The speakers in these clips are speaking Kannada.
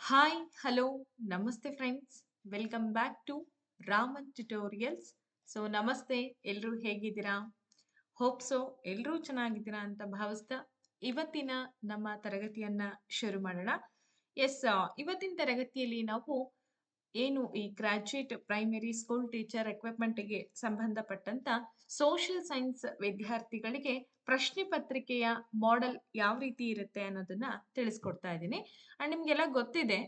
ಹಾಯ್, ಹಲೋ, ನಮಸ್ತೆ friends. Welcome back to Raman tutorials. ನಮಸ್ತೆ, ಎಲ್ಲರೂ ಹೇಗಿದ್ದೀರಾ? ಹೋಪ್ ಸೊ ಎಲ್ಲರೂ ಚೆನ್ನಾಗಿದ್ದೀರಾ ಅಂತ ಭಾವಿಸ್ತಾ ಇವತ್ತಿನ ನಮ್ಮ ತರಗತಿಯನ್ನ ಶುರು ಮಾಡೋಣ. ಎಸ್, ಇವತ್ತಿನ ತರಗತಿಯಲ್ಲಿ ನಾವು ಏನು ಈ ಗ್ರಾಜ್ಯುಯೇಟ್ ಪ್ರೈಮರಿ ಸ್ಕೂಲ್ ಟೀಚರ್ ರಿಕ್ರೂಟ್ಮೆಂಟ್‌ಗೆ ಸಂಬಂಧಪಟ್ಟಂತ ಸೋಷಿಯಲ್ ಸೈನ್ಸ್ ವಿದ್ಯಾರ್ಥಿಗಳಿಗೆ ಪ್ರಶ್ನೆ ಪತ್ರಿಕೆಯ ಮಾಡೆಲ್ ಯಾವ ರೀತಿ ಇರುತ್ತೆ ಅನ್ನೋದನ್ನ ತಿಳಿಸ್ಕೊಡ್ತಾ ಇದ್ದೀನಿ. ಅಂಡ್ ನಿಮ್ಗೆಲ್ಲ ಗೊತ್ತಿದೆ,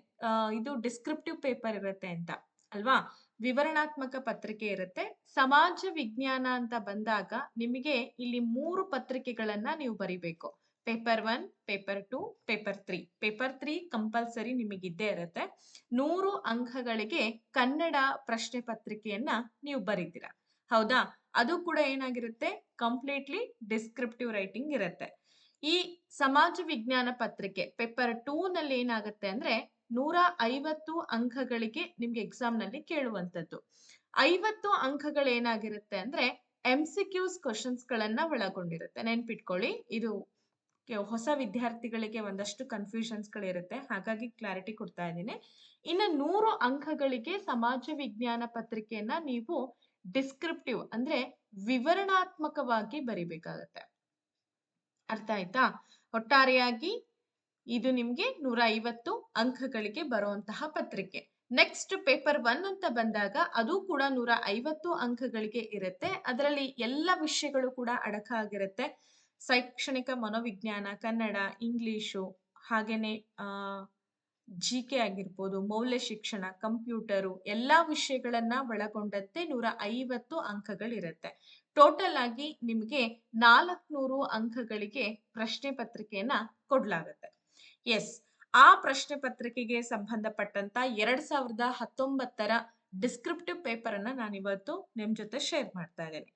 ಇದು ಡಿಸ್ಕ್ರಿಪ್ಟಿವ್ ಪೇಪರ್ ಇರುತ್ತೆ ಅಂತ ಅಲ್ವಾ? ವಿವರಣಾತ್ಮಕ ಪತ್ರಿಕೆ ಇರುತ್ತೆ. ಸಮಾಜ ವಿಜ್ಞಾನ ಅಂತ ಬಂದಾಗ ನಿಮಗೆ ಇಲ್ಲಿ 3 ಪತ್ರಿಕೆಗಳನ್ನ ನೀವು ಬರಿಬೇಕು. Paper 1, paper 2, paper 3. Paper 3 compulsory ನಿಮಗಿದ್ದೇ ಇರುತ್ತೆ. 100 ಅಂಕಗಳಿಗೆ ಕನ್ನಡ ಪ್ರಶ್ನೆ ಪತ್ರಿಕೆಯನ್ನ ನೀವು ಬರೀತೀರಾ. ಹೌದಾ? ಅದು ಕೂಡ ಏನಾಗಿರುತ್ತೆ, ಕಂಪ್ಲೀಟ್ಲಿ ಡಿಸ್ಕ್ರಿಪ್ಟಿವ್ ರೈಟಿಂಗ್ ಇರುತ್ತೆ. ಈ ಸಮಾಜ ವಿಜ್ಞಾನ ಪತ್ರಿಕೆ ಪೇಪರ್ 2 ನಲ್ಲಿ ಏನಾಗುತ್ತೆ ಅಂದ್ರೆ 150 ಅಂಕಗಳಿಗೆ ನಿಮ್ಗೆ ಎಕ್ಸಾಮ್ ನಲ್ಲಿ ಕೇಳುವಂತದ್ದು. 50 ಅಂಕಗಳೇನಾಗಿರುತ್ತೆ ಅಂದ್ರೆ MCQs ಕ್ವಶನ್ಸ್ ಗಳನ್ನ ಒಳಗೊಂಡಿರುತ್ತೆ. ನೆನ್ಪಿಟ್ಕೊಳ್ಳಿ, ಇದು ಹೊಸ ವಿದ್ಯಾರ್ಥಿಗಳಿಗೆ ಒಂದಷ್ಟು ಕನ್ಫ್ಯೂಷನ್ಸ್ ಗಳಿರುತ್ತೆ, ಹಾಗಾಗಿ ಕ್ಲಾರಿಟಿ ಕೊಡ್ತಾ ಇದ್ದೀನಿ. ಇನ್ನು 100 ಅಂಕಗಳಿಗೆ ಸಮಾಜ ವಿಜ್ಞಾನ ಪತ್ರಿಕೆಯನ್ನ ನೀವು ಡಿಸ್ಕ್ರಿಪ್ಟಿವ್ ಅಂದ್ರೆ ವಿವರಣಾತ್ಮಕವಾಗಿ ಬರಿಬೇಕಾಗತ್ತೆ. ಅರ್ಥ ಆಯ್ತಾ? ಒಟ್ಟಾರೆಯಾಗಿ ಇದು ನಿಮ್ಗೆ 150 ಅಂಕಗಳಿಗೆ ಬರುವಂತಹ ಪತ್ರಿಕೆ. ನೆಕ್ಸ್ಟ್ ಪೇಪರ್ 1 ಅಂತ ಬಂದಾಗ ಅದು ಕೂಡ 150 ಅಂಕಗಳಿಗೆ ಇರುತ್ತೆ. ಅದರಲ್ಲಿ ಎಲ್ಲ ವಿಷಯಗಳು ಕೂಡ ಅಡಕಾಗಿರುತ್ತೆ. ಶೈಕ್ಷಣಿಕ ಮನೋವಿಜ್ಞಾನ, ಕನ್ನಡ, ಇಂಗ್ಲಿಷು, ಹಾಗೇನೆ ಜಿಕೆ ಆಗಿರ್ಬೋದು, ಮೌಲ್ಯ ಶಿಕ್ಷಣ, ಕಂಪ್ಯೂಟರು, ಎಲ್ಲಾ ವಿಷಯಗಳನ್ನ ಒಳಗೊಂಡಂತೆ 150 ಅಂಕಗಳಿರುತ್ತೆ. ಟೋಟಲ್ ಆಗಿ ನಿಮಗೆ 400 ಅಂಕಗಳಿಗೆ ಪ್ರಶ್ನೆ ಪತ್ರಿಕೆಯನ್ನ ಕೊಡ್ಲಾಗತ್ತೆ. ಎಸ್, ಆ ಪ್ರಶ್ನೆ ಪತ್ರಿಕೆಗೆ ಸಂಬಂಧಪಟ್ಟಂತ 2019ರ ಡಿಸ್ಕ್ರಿಪ್ಟಿವ್ ಪೇಪರ್ ಅನ್ನ ನಾನಿವತ್ತು ನಿಮ್ ಜೊತೆ ಶೇರ್ ಮಾಡ್ತಾ ಇದ್ದೇನೆ.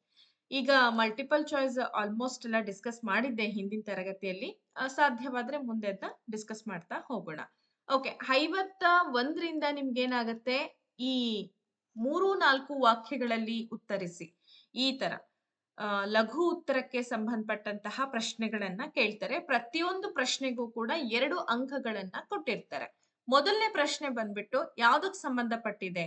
ಈಗ ಮಲ್ಟಿಪಲ್ ಚಾಯ್ಸ್ ಆಲ್ಮೋಸ್ಟ್ ಎಲ್ಲ ಡಿಸ್ಕಸ್ ಮಾಡಿದ್ದೆ ಹಿಂದಿನ ತರಗತಿಯಲ್ಲಿ. ಸಾಧ್ಯವಾದ್ರೆ ಮುಂದೆ ಅದನ್ನ ಡಿಸ್ಕಸ್ ಮಾಡ್ತಾ ಹೋಗೋಣ. ಓಕೆ, 51ರಿಂದ ನಿಮ್ಗೇನಾಗತ್ತೆ, ಈ 3-4 ವಾಕ್ಯಗಳಲ್ಲಿ ಉತ್ತರಿಸಿ, ಈ ತರ ಲಘು ಉತ್ತರಕ್ಕೆ ಸಂಬಂಧಪಟ್ಟಂತಹ ಪ್ರಶ್ನೆಗಳನ್ನ ಕೇಳ್ತಾರೆ. ಪ್ರತಿಯೊಂದು ಪ್ರಶ್ನೆಗೂ ಕೂಡ 2 ಅಂಕಗಳನ್ನ ಕೊಟ್ಟಿರ್ತಾರೆ. ಮೊದಲನೇ ಪ್ರಶ್ನೆ ಬಂದ್ಬಿಟ್ಟು ಯಾವ್ದಕ್ ಸಂಬಂಧಪಟ್ಟಿದೆ?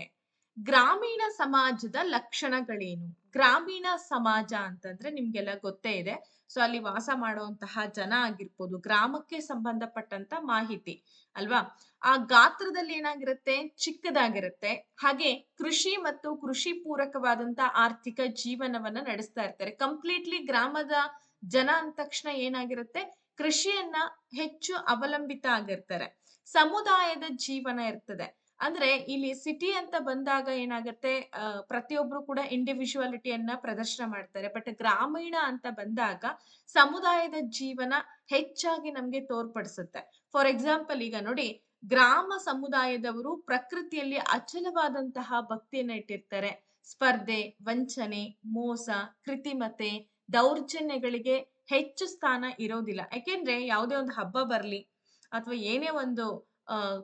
ಗ್ರಾಮೀಣ ಸಮಾಜದ ಲಕ್ಷಣಗಳೇನು? ಗ್ರಾಮೀಣ ಸಮಾಜ ಅಂತಂದ್ರೆ ನಿಮ್ಗೆಲ್ಲ ಗೊತ್ತೇ ಇದೆ. ಸೊ ಅಲ್ಲಿ ವಾಸ ಮಾಡುವಂತಹ ಜನ ಆಗಿರ್ಬೋದು, ಗ್ರಾಮಕ್ಕೆ ಸಂಬಂಧಪಟ್ಟಂತ ಮಾಹಿತಿ ಅಲ್ವಾ? ಆ ಗಾತ್ರದಲ್ಲಿ ಏನಾಗಿರುತ್ತೆ, ಚಿಕ್ಕದಾಗಿರುತ್ತೆ. ಹಾಗೆ ಕೃಷಿ ಮತ್ತು ಕೃಷಿ ಪೂರಕವಾದಂತ ಆರ್ಥಿಕ ಜೀವನವನ್ನ ನಡೆಸ್ತಾ ಇರ್ತಾರೆ. ಕಂಪ್ಲೀಟ್ಲಿ ಗ್ರಾಮದ ಜನ ಅಂದ ತಕ್ಷಣ ಏನಾಗಿರುತ್ತೆ, ಕೃಷಿಯನ್ನ ಹೆಚ್ಚು ಅವಲಂಬಿತ ಆಗಿರ್ತಾರೆ. ಸಮುದಾಯದ ಜೀವನ ಇರ್ತದೆ. ಅಂದ್ರೆ ಇಲ್ಲಿ ಸಿಟಿ ಅಂತ ಬಂದಾಗ ಏನಾಗತ್ತೆ, ಪ್ರತಿಯೊಬ್ರು ಕೂಡ ಇಂಡಿವಿಜುವಾಲಿಟಿಯನ್ನ ಪ್ರದರ್ಶನ ಮಾಡ್ತಾರೆ. ಬಟ್ ಗ್ರಾಮೀಣ ಅಂತ ಬಂದಾಗ ಸಮುದಾಯದ ಜೀವನ ಹೆಚ್ಚಾಗಿ ನಮ್ಗೆ ತೋರ್ಪಡಿಸುತ್ತೆ. ಫಾರ್ ಎಕ್ಸಾಂಪಲ್ ಈಗ ನೋಡಿ, ಗ್ರಾಮ ಸಮುದಾಯದವರು ಪ್ರಕೃತಿಯಲ್ಲಿ ಅಚಲವಾದಂತಹ ಭಕ್ತಿಯನ್ನ ಇಟ್ಟಿರ್ತಾರೆ. ಸ್ಪರ್ಧೆ, ವಂಚನೆ, ಮೋಸ, ಕೃತಿಮತೆ, ದೌರ್ಜನ್ಯಗಳಿಗೆ ಹೆಚ್ಚು ಸ್ಥಾನ ಇರೋದಿಲ್ಲ. ಯಾಕೆಂದ್ರೆ ಯಾವುದೇ ಒಂದು ಹಬ್ಬ ಬರ್ಲಿ ಅಥವಾ ಏನೇ ಒಂದು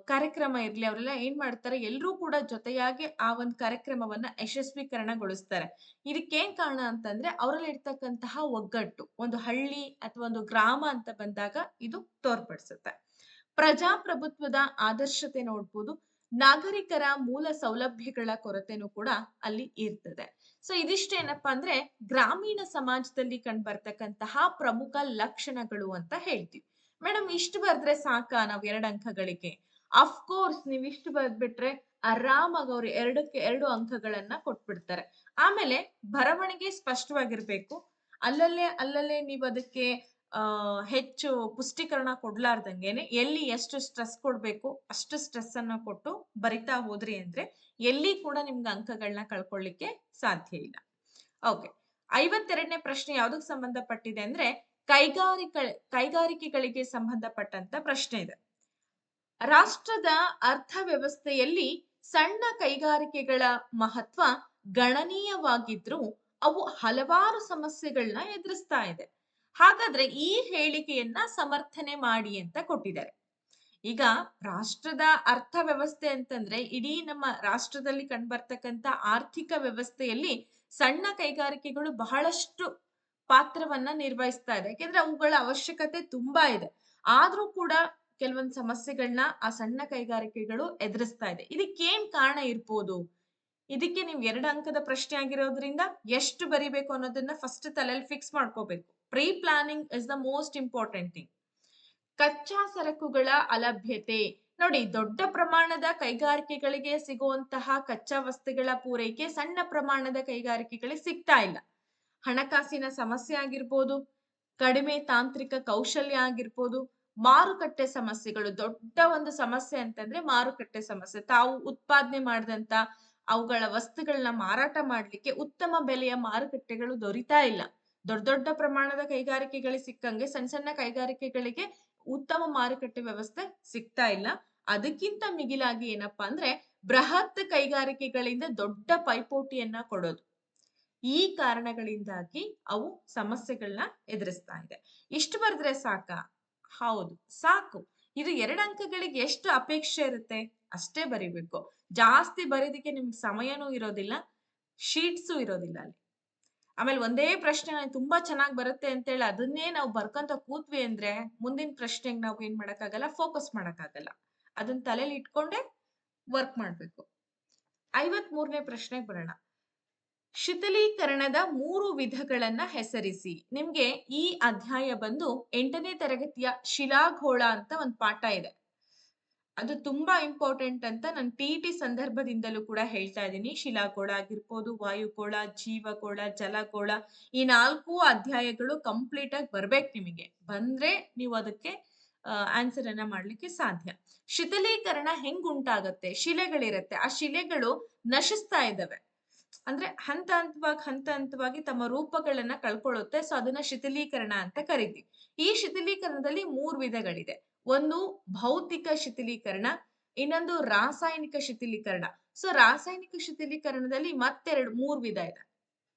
ಕಾರ್ಯಕ್ರಮ ಇರ್ಲಿ, ಅವರೆಲ್ಲ ಏನ್ ಮಾಡ್ತಾರೆ, ಎಲ್ರೂ ಕೂಡ ಜೊತೆಯಾಗಿ ಆ ಒಂದು ಕಾರ್ಯಕ್ರಮವನ್ನ ಯಶಸ್ವೀಕರಣಗೊಳಿಸ್ತಾರೆ. ಇದಕ್ಕೇನ್ ಕಾರಣ ಅಂತಂದ್ರೆ ಅವರಲ್ಲಿ ಇರ್ತಕ್ಕಂತಹ ಒಗ್ಗಟ್ಟು. ಒಂದು ಹಳ್ಳಿ ಅಥವಾ ಒಂದು ಗ್ರಾಮ ಅಂತ ಬಂದಾಗ ಇದು ತೋರ್ಪಡಿಸುತ್ತೆ. ಪ್ರಜಾಪ್ರಭುತ್ವದ ಆದರ್ಶತೆ ನೋಡ್ಬೋದು. ನಾಗರಿಕರ ಮೂಲ ಸೌಲಭ್ಯಗಳ ಕೊರತೆನೂ ಕೂಡ ಅಲ್ಲಿ ಇರ್ತದೆ. ಸೊ ಇದಿಷ್ಟೇನಪ್ಪಾ ಅಂದ್ರೆ ಗ್ರಾಮೀಣ ಸಮಾಜದಲ್ಲಿ ಕಂಡ್ಬರ್ತಕ್ಕಂತಹ ಪ್ರಮುಖ ಲಕ್ಷಣಗಳು ಅಂತ ಹೇಳ್ತೀವಿ. ಮೇಡಮ್, ಇಷ್ಟು ಬರ್ದ್ರೆ ಸಾಕಾ ನಾವ್ 2 ಅಂಕಗಳಿಗೆ? ಅಫ್ಕೋರ್ಸ್, ನೀವ್ ಇಷ್ಟು ಬರ್ದ್ಬಿಟ್ರೆ ಆರಾಮಾಗಿ ಅವ್ರು 2ಕ್ಕೆ 2 ಅಂಕಗಳನ್ನ ಕೊಟ್ಬಿಡ್ತಾರೆ. ಆಮೇಲೆ ಬರವಣಿಗೆ ಸ್ಪಷ್ಟವಾಗಿರ್ಬೇಕು. ಅಲ್ಲಲ್ಲೇ ನೀವ್ ಅದಕ್ಕೆ ಹೆಚ್ಚು ಪುಷ್ಟೀಕರಣ ಕೊಡ್ಲಾರ್ದಂಗೆನೆ ಎಲ್ಲಿ ಎಷ್ಟು ಸ್ಟ್ರೆಸ್ ಕೊಡ್ಬೇಕು ಅಷ್ಟು ಸ್ಟ್ರೆಸ್ ಅನ್ನ ಕೊಟ್ಟು ಬರಿತಾ ಹೋದ್ರಿ ಅಂದ್ರೆ ಎಲ್ಲಿ ಕೂಡ ನಿಮ್ಗೆ ಅಂಕಗಳನ್ನ ಕಳ್ಕೊಳ್ಳಿಕ್ಕೆ ಸಾಧ್ಯ ಇಲ್ಲ. ಓಕೆ, 52ನೇ ಪ್ರಶ್ನೆ ಯಾವ್ದಕ್ ಸಂಬಂಧಪಟ್ಟಿದೆ ಅಂದ್ರೆ ಕೈಗಾರಿಕೆಗಳಿಗೆ ಸಂಬಂಧಪಟ್ಟಂತ ಪ್ರಶ್ನೆ ಇದೆ. ರಾಷ್ಟ್ರದ ಅರ್ಥವ್ಯವಸ್ಥೆಯಲ್ಲಿ ಸಣ್ಣ ಕೈಗಾರಿಕೆಗಳ ಮಹತ್ವ ಗಣನೀಯವಾಗಿದ್ರೂ ಅವು ಹಲವಾರು ಸಮಸ್ಯೆಗಳನ್ನ ಎದುರಿಸ್ತಾ ಇದೆ. ಹಾಗಾದ್ರೆ ಈ ಹೇಳಿಕೆಯನ್ನ ಸಮರ್ಥನೆ ಮಾಡಿ ಅಂತ ಕೊಟ್ಟಿದ್ದಾರೆ. ಈಗ ರಾಷ್ಟ್ರದ ಅರ್ಥವ್ಯವಸ್ಥೆ ಅಂತಂದ್ರೆ ಇಡೀ ನಮ್ಮ ರಾಷ್ಟ್ರದಲ್ಲಿ ಕಂಡ್ಬರ್ತಕ್ಕಂತ ಆರ್ಥಿಕ ವ್ಯವಸ್ಥೆಯಲ್ಲಿ ಸಣ್ಣ ಕೈಗಾರಿಕೆಗಳು ಬಹಳಷ್ಟು ಪಾತ್ರವನ್ನ ನಿರ್ವಹಿಸ್ತಾ ಇದೆ. ಯಾಕೆಂದ್ರೆ ಅವುಗಳ ಅವಶ್ಯಕತೆ ತುಂಬಾ ಇದೆ. ಆದ್ರೂ ಕೂಡ ಕೆಲವೊಂದು ಸಮಸ್ಯೆಗಳನ್ನ ಆ ಸಣ್ಣ ಕೈಗಾರಿಕೆಗಳು ಎದುರಿಸ್ತಾ ಇದೆ. ಇದಕ್ಕೇನ್ ಕಾರಣ ಇರ್ಬೋದು? ಇದಕ್ಕೆ ನೀವು 2 ಅಂಕದ ಪ್ರಶ್ನೆ ಆಗಿರೋದ್ರಿಂದ ಎಷ್ಟು ಬರಿಬೇಕು ಅನ್ನೋದನ್ನ ಫಸ್ಟ್ ತಲೆಯಲ್ಲಿ ಫಿಕ್ಸ್ ಮಾಡ್ಕೋಬೇಕು. Pre planning is the most important thing. ಕಚ್ಚಾ ಸರಕುಗಳ ಅಲಭ್ಯತೆ. ನೋಡಿ, ದೊಡ್ಡ ಪ್ರಮಾಣದ ಕೈಗಾರಿಕೆಗಳಿಗೆ ಸಿಗುವಂತಹ ಕಚ್ಚಾ ವಸ್ತುಗಳ ಪೂರೈಕೆ ಸಣ್ಣ ಪ್ರಮಾಣದ ಕೈಗಾರಿಕೆಗಳಿಗೆ ಸಿಗ್ತಾ ಇಲ್ಲ. ಹಣಕಾಸಿನ ಸಮಸ್ಯೆ ಆಗಿರ್ಬೋದು, ಕಡಿಮೆ ತಾಂತ್ರಿಕ ಕೌಶಲ್ಯ ಆಗಿರ್ಬೋದು, ಮಾರುಕಟ್ಟೆ ಸಮಸ್ಯೆಗಳು. ದೊಡ್ಡ ಒಂದು ಸಮಸ್ಯೆ ಅಂತಂದ್ರೆ ಮಾರುಕಟ್ಟೆ ಸಮಸ್ಯೆ. ತಾವು ಉತ್ಪಾದನೆ ಮಾಡಿದಂತ ಅವುಗಳ ವಸ್ತುಗಳನ್ನ ಮಾರಾಟ ಮಾಡ್ಲಿಕ್ಕೆ ಉತ್ತಮ ಬೆಲೆಯ ಮಾರುಕಟ್ಟೆಗಳು ದೊರೀತಾ ಇಲ್ಲ. ದೊಡ್ಡ ದೊಡ್ಡ ಪ್ರಮಾಣದ ಕೈಗಾರಿಕೆಗಳಿಗೆ ಸಿಕ್ಕಂಗೆ ಸಣ್ಣ ಸಣ್ಣ ಕೈಗಾರಿಕೆಗಳಿಗೆ ಉತ್ತಮ ಮಾರುಕಟ್ಟೆ ವ್ಯವಸ್ಥೆ ಸಿಗ್ತಾ ಇಲ್ಲ. ಅದಕ್ಕಿಂತ ಮಿಗಿಲಾಗಿ ಏನಪ್ಪಾ ಅಂದ್ರೆ ಬೃಹತ್ ಕೈಗಾರಿಕೆಗಳಿಂದ ದೊಡ್ಡ ಪೈಪೋಟಿಯನ್ನ ಕೊಡೋದು. ಈ ಕಾರಣಗಳಿಂದಾಗಿ ಅವು ಸಮಸ್ಯೆಗಳನ್ನ ಎದುರಿಸ್ತಾ ಇದೆ. ಇಷ್ಟು ಬರೆದ್ರೆ ಸಾಕ? ಹೌದು, ಸಾಕು. ಇದು 2 ಅಂಕಗಳಿಗೆ ಎಷ್ಟು ಅಪೇಕ್ಷೆ ಇರುತ್ತೆ ಅಷ್ಟೇ ಬರಿಬೇಕು. ಜಾಸ್ತಿ ಬರೀದಕ್ಕೆ ನಿಮ್ಗೆ ಸಮಯನೂ ಇರೋದಿಲ್ಲ, ಶೀಟ್ಸು ಇರೋದಿಲ್ಲ ಅಲ್ಲಿ. ಆಮೇಲೆ ಒಂದೇ ಪ್ರಶ್ನೆ ತುಂಬಾ ಚೆನ್ನಾಗಿ ಬರುತ್ತೆ ಅಂತೇಳಿ ಅದನ್ನೇ ನಾವು ಬರ್ಕೊಂತ ಕೂತ್ವಿ ಅಂದ್ರೆ ಮುಂದಿನ ಪ್ರಶ್ನೆಗೆ ನಾವು ಏನ್ ಮಾಡಕ್ಕಾಗಲ್ಲ, ಫೋಕಸ್ ಮಾಡಕ್ಕಾಗಲ್ಲ. ಅದನ್ನ ತಲೆಯಲ್ಲಿ ಇಟ್ಕೊಂಡೆ ವರ್ಕ್ ಮಾಡ್ಬೇಕು. 53ನೇ ಪ್ರಶ್ನೆಗೆ ಬರೋಣ. ಶಿಥಿಲೀಕರಣದ 3 ವಿಧಗಳನ್ನ ಹೆಸರಿಸಿ. ನಿಮ್ಗೆ ಈ ಅಧ್ಯಾಯ ಬಂದು 8ನೇ ತರಗತಿಯ ಶಿಲಾಗೋಳ ಅಂತ ಒಂದು ಪಾಠ ಇದೆ. ಅದು ತುಂಬಾ ಇಂಪಾರ್ಟೆಂಟ್ ಅಂತ ನಾನು ಟಿ ಸಂದರ್ಭದಿಂದಲೂ ಕೂಡ ಹೇಳ್ತಾ ಇದ್ದೀನಿ. ಶಿಲಾಗೋಳ ಆಗಿರ್ಬೋದು, ವಾಯುಗೋಳ, ಜೀವಗೋಳ, ಜಲಗೋಳ, ಈ 4 ಅಧ್ಯಾಯಗಳು ಕಂಪ್ಲೀಟ್ ಆಗಿ ಬರ್ಬೇಕು ನಿಮಗೆ. ಬಂದ್ರೆ ನೀವು ಅದಕ್ಕೆ ಆನ್ಸರ್ ಅನ್ನ ಮಾಡ್ಲಿಕ್ಕೆ ಸಾಧ್ಯ. ಶಿಥಿಲೀಕರಣ ಹೆಂಗ್ ಉಂಟಾಗತ್ತೆ? ಶಿಲೆಗಳಿರತ್ತೆ, ಆ ಶಿಲೆಗಳು ನಶಿಸ್ತಾ ಇದ್ದಾವೆ. ಅಂದ್ರೆ ಹಂತ ಹಂತವಾಗಿ ತಮ್ಮ ರೂಪಗಳನ್ನ ಕಳ್ಕೊಳ್ಳುತ್ತೆ. ಸೊ ಅದನ್ನ ಶಿಥಿಲೀಕರಣ ಅಂತ ಕರಿತೀವಿ. ಈ ಶಿಥಿಲೀಕರಣದಲ್ಲಿ 3 ವಿಧಗಳಿದೆ. ಒಂದು ಭೌತಿಕ ಶಿಥಿಲೀಕರಣ, ಇನ್ನೊಂದು ರಾಸಾಯನಿಕ ಶಿಥಿಲೀಕರಣ. ಸೊ ರಾಸಾಯನಿಕ ಶಿಥಿಲೀಕರಣದಲ್ಲಿ ಮತ್ತೆರಡು 3 ವಿಧ ಇದೆ.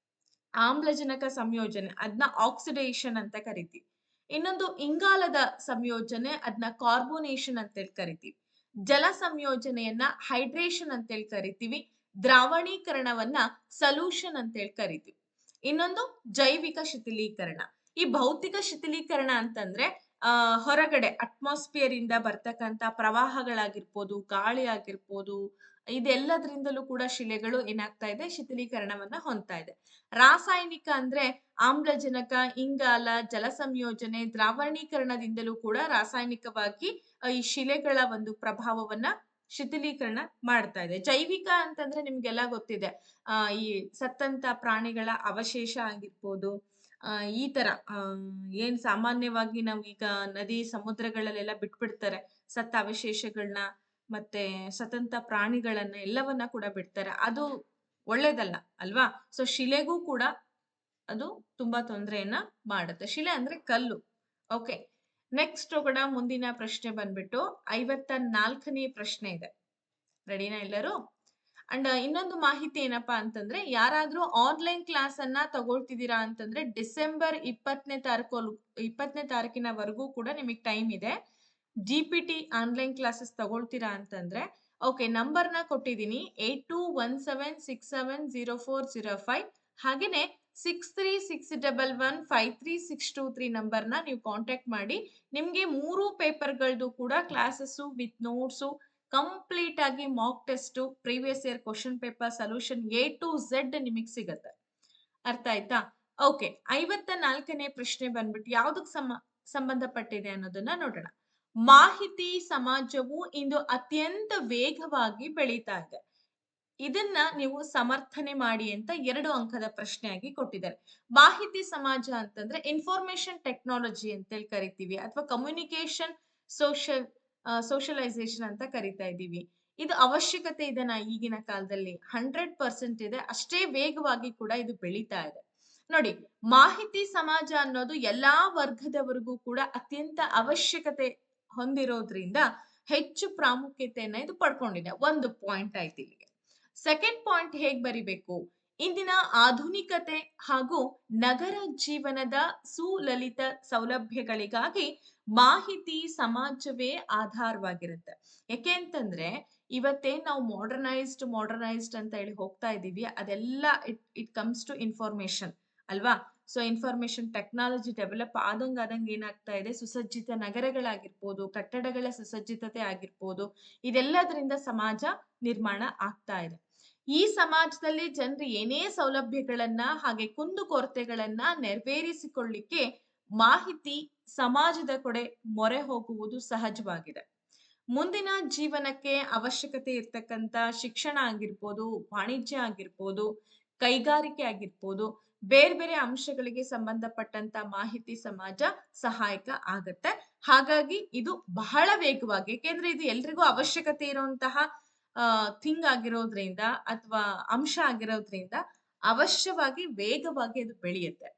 ಆಮ್ಲಜನಕ ಸಂಯೋಜನೆ, ಅದನ್ನ ಆಕ್ಸಿಡೇಷನ್ ಅಂತ ಕರಿತೀವಿ. ಇನ್ನೊಂದು ಇಂಗಾಲದ ಸಂಯೋಜನೆ, ಅದನ್ನ ಕಾರ್ಬೋನೇಷನ್ ಅಂತೇಳಿ ಕರಿತೀವಿ. ಜಲ ಸಂಯೋಜನೆಯನ್ನ ಹೈಡ್ರೇಷನ್ ಅಂತೇಳಿ ಕರಿತೀವಿ. ದ್ರಾವಣೀಕರಣವನ್ನ ಸೊಲ್ಯೂಷನ್ ಅಂತೇಳಿ ಕರಿತೀವಿ. ಇನ್ನೊಂದು ಜೈವಿಕ ಶಿಥಿಲೀಕರಣ. ಈ ಭೌತಿಕ ಶಿಥಿಲೀಕರಣ ಅಂತಂದ್ರೆ ಹೊರಗಡೆ ಅಟ್ಮಾಸ್ಫಿಯರ್ ಇಂದ ಬರ್ತಕ್ಕಂತ ಪ್ರವಾಹಗಳಾಗಿರ್ಬೋದು, ಗಾಳಿ ಆಗಿರ್ಬೋದು, ಇದೆಲ್ಲದ್ರಿಂದಲೂ ಕೂಡ ಶಿಲೆಗಳು ಏನಾಗ್ತಾ ಇದೆ, ಶಿಥಿಲೀಕರಣವನ್ನ ಹೊಂದ್ತಾ ಇದೆ. ರಾಸಾಯನಿಕ ಅಂದ್ರೆ ಆಮ್ಲಜನಕ, ಇಂಗಾಲ, ಜಲ ಸಂಯೋಜನೆ, ದ್ರಾವಣೀಕರಣದಿಂದಲೂ ಕೂಡ ರಾಸಾಯನಿಕವಾಗಿ ಈ ಶಿಲೆಗಳ ಒಂದು ಪ್ರಭಾವವನ್ನ ಶಿಥಿಲೀಕರಣ ಮಾಡ್ತಾ ಇದೆ. ಜೈವಿಕ ಅಂತಂದ್ರೆ ನಿಮ್ಗೆಲ್ಲ ಗೊತ್ತಿದೆ, ಈ ಸತ್ತಂತ ಪ್ರಾಣಿಗಳ ಅವಶೇಷ ಆಗಿರ್ಬೋದು, ಈ ತರ ಏನ್ ಸಾಮಾನ್ಯವಾಗಿ ನಾವು ಈಗ ನದಿ ಸಮುದ್ರಗಳಲ್ಲೆಲ್ಲ ಬಿಟ್ಬಿಡ್ತಾರೆ ಸತ್ತ ಅವಶೇಷಗಳನ್ನ, ಮತ್ತೆ ಸತ್ತಂತ ಪ್ರಾಣಿಗಳನ್ನ ಎಲ್ಲವನ್ನ ಕೂಡ ಬಿಡ್ತಾರೆ. ಅದು ಒಳ್ಳೇದಲ್ಲ ಅಲ್ವಾ? ಸೊ ಶಿಲೆಗೂ ಕೂಡ ಅದು ತುಂಬಾ ತೊಂದರೆಯನ್ನ ಮಾಡುತ್ತೆ. ಶಿಲೆ ಅಂದ್ರೆ ಕಲ್ಲು. ಓಕೆ, ನೆಕ್ಸ್ಟ್ ಹೋಗೋಣ. ಮುಂದಿನ ಪ್ರಶ್ನೆ ಬಂದ್ಬಿಟ್ಟು 54ನೇ ಪ್ರಶ್ನೆ ಇದೆ. ರೆಡಿನಾ ಎಲ್ಲರೂ? ಅಂಡ್ ಇನ್ನೊಂದು ಮಾಹಿತಿ ಏನಪ್ಪಾ ಅಂತಂದ್ರೆ, ಯಾರಾದ್ರೂ ಆನ್ಲೈನ್ ಕ್ಲಾಸ್ ಅನ್ನ ತಗೊಳ್ತಿದ್ದೀರಾ ಅಂತಂದ್ರೆ ಡಿಸೆಂಬರ್ 20ನೇ ತಾರೀಕಿನವರೆಗೂ ಕೂಡ ನಿಮಗೆ ಟೈಮ್ ಇದೆ. GPT ಆನ್ಲೈನ್ ಕ್ಲಾಸಸ್ ತಗೊಳ್ತೀರಾ ಅಂತಂದ್ರೆ ಓಕೆ, ನಂಬರ್ನ ಕೊಟ್ಟಿದ್ದೀನಿ 8217670405. ಹಾಗೇನೆ 6361153623 ನಂಬರ್ನ ನೀವು ಕಾಂಟ್ಯಾಕ್ಟ್ ಮಾಡಿ. ನಿಮ್ಗೆ 3 ಪೇಪರ್ಗಳದ್ದು ಕೂಡ ಕ್ಲಾಸಸ್ ವಿತ್ ನೋಟ್ಸು, ಕಂಪ್ಲೀಟ್ ಆಗಿ mock test, previous year question paper solution A to Z ನಿಮಗೆ ಸಿಗುತ್ತೆ. ಅರ್ಥ ಆಯ್ತಾ? ಓಕೆ, 54ನೇ ಪ್ರಶ್ನೆ ಬಂದ್ಬಿಟ್ಟು ಯಾವ್ದಕ್ ಸಂಬಂಧಪಟ್ಟಿದೆ ಅನ್ನೋದನ್ನ ನೋಡೋಣ. ಮಾಹಿತಿ ಸಮಾಜವು ಇಂದು ಅತ್ಯಂತ ವೇಗವಾಗಿ ಬೆಳೀತಾ ಇದೆ. ಇದನ್ನ ನೀವು ಸಮರ್ಥನೆ ಮಾಡಿ ಅಂತ 2 ಅಂಕದ ಪ್ರಶ್ನೆಯಾಗಿ ಕೊಟ್ಟಿದ್ದಾರೆ. ಮಾಹಿತಿ ಸಮಾಜ ಅಂತಂದ್ರೆ ಇನ್ಫಾರ್ಮೇಶನ್ ಟೆಕ್ನಾಲಜಿ ಅಂತೇಳಿ ಕರಿತೀವಿ, ಅಥವಾ ಕಮ್ಯುನಿಕೇಶನ್ ಸೋಷಲೈಸೇಷನ್ ಅಂತ ಕರಿತಾ ಇದ್ದೀವಿ. ಇದು ಅವಶ್ಯಕತೆ ಇದೆನಾ ಈಗಿನ ಕಾಲದಲ್ಲಿ? 100% ಇದೆ. ಅಷ್ಟೇ ವೇಗವಾಗಿ ಕೂಡ ಇದು ಬೆಳೀತಾ ಇದೆ. ನೋಡಿ, ಮಾಹಿತಿ ಸಮಾಜ ಅನ್ನೋದು ಎಲ್ಲಾ ವರ್ಗದವರಿಗೂ ಕೂಡ ಅತ್ಯಂತ ಅವಶ್ಯಕತೆ ಹೊಂದಿರೋದ್ರಿಂದ ಹೆಚ್ಚು ಪ್ರಾಮುಖ್ಯತೆಯನ್ನ ಇದು ಪಡ್ಕೊಂಡಿದೆ. ಒಂದು ಪಾಯಿಂಟ್ ಆಯ್ತು ಇಲ್ಲಿಗೆ. ಸೆಕೆಂಡ್ ಪಾಯಿಂಟ್ ಹೇಗ್ ಬರಿಬೇಕು? ಇಂದಿನ ಆಧುನಿಕತೆ ಹಾಗೂ ನಗರ ಜೀವನದ ಸುಲಲಿತ ಸೌಲಭ್ಯಗಳಿಗಾಗಿ ಮಾಹಿತಿ ಸಮಾಜವೇ ಆಧಾರವಾಗಿರುತ್ತೆ. ಯಾಕೆ ಅಂತಂದ್ರೆ ಇವತ್ತೇನ್ ನಾವು ಮಾಡರ್ನೈಸ್ಡ್ ಅಂತ ಹೇಳಿ ಹೋಗ್ತಾ ಇದೀವಿ, ಅದೆಲ್ಲ ಇಟ್ ಕಮ್ಸ್ ಟು ಇನ್ಫಾರ್ಮೇಶನ್ ಅಲ್ವಾ? ಸೊ ಇನ್ಫಾರ್ಮೇಶನ್ ಟೆಕ್ನಾಲಜಿ ಡೆವಲಪ್ ಆದಂಗೆ ಏನಾಗ್ತಾ ಇದೆ, ಸುಸಜ್ಜಿತ ನಗರಗಳಾಗಿರ್ಬೋದು, ಕಟ್ಟಡಗಳ ಸುಸಜ್ಜಿತತೆ ಆಗಿರ್ಬೋದು, ಇದೆಲ್ಲದರಿಂದ ಸಮಾಜ ನಿರ್ಮಾಣ ಆಗ್ತಾ ಇದೆ. ಈ ಸಮಾಜದಲ್ಲಿ ಜನರು ಏನೇ ಸೌಲಭ್ಯಗಳನ್ನ ಹಾಗೆ ಕುಂದುಕೊರತೆಗಳನ್ನ ನೆರವೇರಿಸಿಕೊಳ್ಳಿಕ್ಕೆ ಮಾಹಿತಿ ಸಮಾಜದ ಕಡೆ ಮೊರೆ ಹೋಗುವುದು ಸಹಜವಾಗಿದೆ. ಮುಂದಿನ ಜೀವನಕ್ಕೆ ಅವಶ್ಯಕತೆ ಇರ್ತಕ್ಕಂಥ ಶಿಕ್ಷಣ ಆಗಿರ್ಬೋದು, ವಾಣಿಜ್ಯ ಆಗಿರ್ಬೋದು, ಕೈಗಾರಿಕೆ ಆಗಿರ್ಬೋದು, ಬೇರೆ ಬೇರೆ ಅಂಶಗಳಿಗೆ ಸಂಬಂಧಪಟ್ಟಂತ ಮಾಹಿತಿ ಸಮಾಜ ಸಹಾಯಕ ಆಗತ್ತೆ. ಹಾಗಾಗಿ ಇದು ಬಹಳ ವೇಗವಾಗಿ, ಯಾಕೆಂದ್ರೆ ಇದು ಎಲ್ರಿಗೂ ಅವಶ್ಯಕತೆ ಇರುವಂತಹ ಥಿಂಗ್ ಆಗಿರೋದ್ರಿಂದ ಅಥವಾ ಅಂಶ ಆಗಿರೋದ್ರಿಂದ ಅವಶ್ಯವಾಗಿ ವೇಗವಾಗಿ ಅದು ಬೆಳೆಯುತ್ತೆ.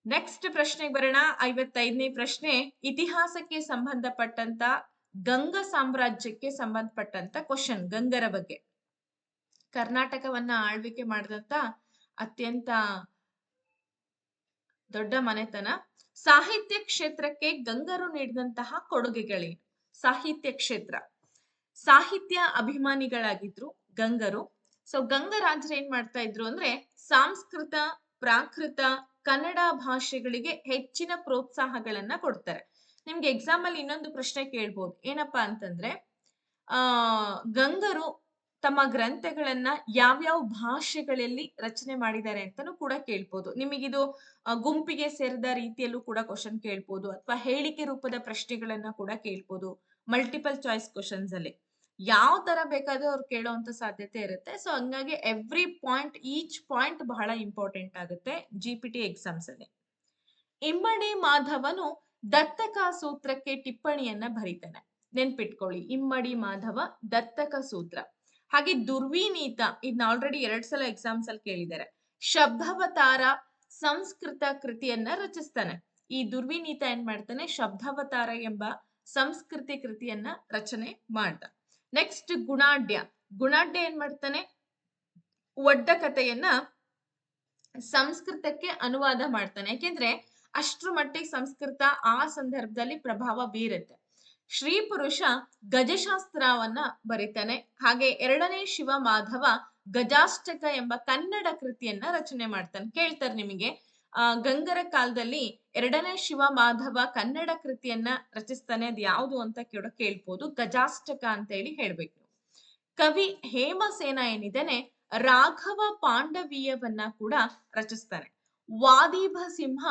ನೆಕ್ಸ್ಟ್ ಪ್ರಶ್ನೆಗೆ ಬರೋಣ. 55ನೇ ಪ್ರಶ್ನೆ, ಇತಿಹಾಸಕ್ಕೆ ಸಂಬಂಧಪಟ್ಟಂತ ಗಂಗ ಸಾಮ್ರಾಜ್ಯಕ್ಕೆ ಸಂಬಂಧಪಟ್ಟಂತ ಕ್ವಶನ್. ಗಂಗರ ಬಗ್ಗೆ. ಕರ್ನಾಟಕವನ್ನ ಆಳ್ವಿಕೆ ಮಾಡಿದಂತ ಅತ್ಯಂತ ದೊಡ್ಡ ಮನೆತನ. ಸಾಹಿತ್ಯ ಕ್ಷೇತ್ರಕ್ಕೆ ಗಂಗರು ನೀಡಿದಂತಹ ಕೊಡುಗೆಗಳೇನು? ಸಾಹಿತ್ಯ ಕ್ಷೇತ್ರ, ಸಾಹಿತ್ಯ ಅಭಿಮಾನಿಗಳಾಗಿದ್ರು ಗಂಗರು. ಸೊ ಗಂಗರಾಜರು ಏನ್ ಮಾಡ್ತಾ ಇದ್ರು ಅಂದ್ರೆ ಸಂಸ್ಕೃತ, ಪ್ರಾಕೃತ, ಕನ್ನಡ ಭಾಷೆಗಳಿಗೆ ಹೆಚ್ಚಿನ ಪ್ರೋತ್ಸಾಹಗಳನ್ನ ಕೊಡ್ತಾರೆ. ನಿಮ್ಗೆ ಎಕ್ಸಾಮ್ ಅಲ್ಲಿ ಇನ್ನೊಂದು ಪ್ರಶ್ನೆ ಕೇಳ್ಬೋದು. ಏನಪ್ಪಾ ಅಂತಂದ್ರೆ ಗಂಗರು ತಮ್ಮ ಗ್ರಂಥಗಳನ್ನ ಯಾವ್ಯಾವ ಭಾಷೆಗಳಲ್ಲಿ ರಚನೆ ಮಾಡಿದ್ದಾರೆ ಅಂತಾನೂ ಕೂಡ ಕೇಳ್ಬೋದು. ನಿಮಗಿದು ಗುಂಪಿಗೆ ಸೇರಿದ ರೀತಿಯಲ್ಲೂ ಕೂಡ ಕ್ವಶನ್ ಕೇಳ್ಬೋದು, ಅಥವಾ ಹೇಳಿಕೆ ರೂಪದ ಪ್ರಶ್ನೆಗಳನ್ನ ಕೂಡ ಕೇಳ್ಬೋದು. ಮಲ್ಟಿಪಲ್ ಚಾಯ್ಸ್ ಕ್ವಶನ್ಸ್ ಅಲ್ಲಿ ಯಾವ ತರ ಬೇಕಾದ್ರೂ ಅವ್ರು ಕೇಳೋಂತ ಸಾಧ್ಯತೆ ಇರುತ್ತೆ. ಸೊ ಹಂಗಾಗಿ ಎವ್ರಿ ಪಾಯಿಂಟ್, ಈಚ್ ಪಾಯಿಂಟ್ ಬಹಳ ಇಂಪಾರ್ಟೆಂಟ್ ಆಗುತ್ತೆ GPT ಎಕ್ಸಾಮ್ಸ್ ಅಲ್ಲಿ. ಇಮ್ಮಡಿ ಮಾಧವನು ದತ್ತಕ ಸೂತ್ರಕ್ಕೆ ಟಿಪ್ಪಣಿಯನ್ನ ಬರೀತಾನೆ. ನೆನ್ಪಿಟ್ಕೊಳ್ಳಿ, ಇಮ್ಮಡಿ ಮಾಧವ ದತ್ತಕ ಸೂತ್ರ. ಹಾಗೆ ದುರ್ವಿನೀತ, ಇದನ್ನ ಆಲ್ರೆಡಿ 2 ಸಲ ಎಕ್ಸಾಮ್ಸ್ ಅಲ್ಲಿ ಕೇಳಿದ್ದಾರೆ. ಶಬ್ದಾವತಾರ ಸಂಸ್ಕೃತ ಕೃತಿಯನ್ನ ರಚಿಸ್ತಾನೆ. ಈ ದುರ್ವಿನೀತ ಏನ್ ಮಾಡ್ತಾನೆ, ಶಬ್ದಾವತಾರ ಎಂಬ ಸಂಸ್ಕೃತಿ ಕೃತಿಯನ್ನ ರಚನೆ ಮಾಡ್ದ. ನೆಕ್ಸ್ಟ್ ಗುಣಾಢ್ಯ. ಗುಣಾಢ್ಯ ಏನ್ ಮಾಡ್ತಾನೆ, ಒಡ್ಡ ಕಥೆಯನ್ನ ಸಂಸ್ಕೃತಕ್ಕೆ ಅನುವಾದ ಮಾಡ್ತಾನೆ. ಯಾಕೆಂದ್ರೆ ಅಷ್ಟ್ರ ಮಟ್ಟಿಗೆ ಸಂಸ್ಕೃತ ಆ ಸಂದರ್ಭದಲ್ಲಿ ಪ್ರಭಾವ ಬೀರುತ್ತೆ. ಶ್ರೀ ಪುರುಷ ಗಜಶಾಸ್ತ್ರವನ್ನ ಬರೀತಾನೆ. ಹಾಗೆ 2ನೇ ಶಿವ ಮಾಧವ ಗಜಾಷ್ಟಕ ಎಂಬ ಕನ್ನಡ ಕೃತಿಯನ್ನ ರಚನೆ ಮಾಡ್ತಾನೆ. ಕೇಳ್ತಾರೆ ನಿಮಗೆ, ಗಂಗರ ಕಾಲದಲ್ಲಿ 2ನೇ ಶಿವ ಮಾಧವ ಕನ್ನಡ ಕೃತಿಯನ್ನ ರಚಿಸ್ತಾನೆ, ಅದು ಯಾವುದು ಅಂತ ಕೇಳ್ಬೋದು. ಗಜಾಷ್ಟಕ ಅಂತ ಹೇಳಿ ಹೇಳ್ಬೇಕು. ಕವಿ ಹೇಮಸೇನ ಏನಿದ್ದಾನೆ, ರಾಘವ ಪಾಂಡವೀಯವನ್ನ ಕೂಡ ರಚಿಸ್ತಾನೆ. ವಾದೀಭ ಸಿಂಹ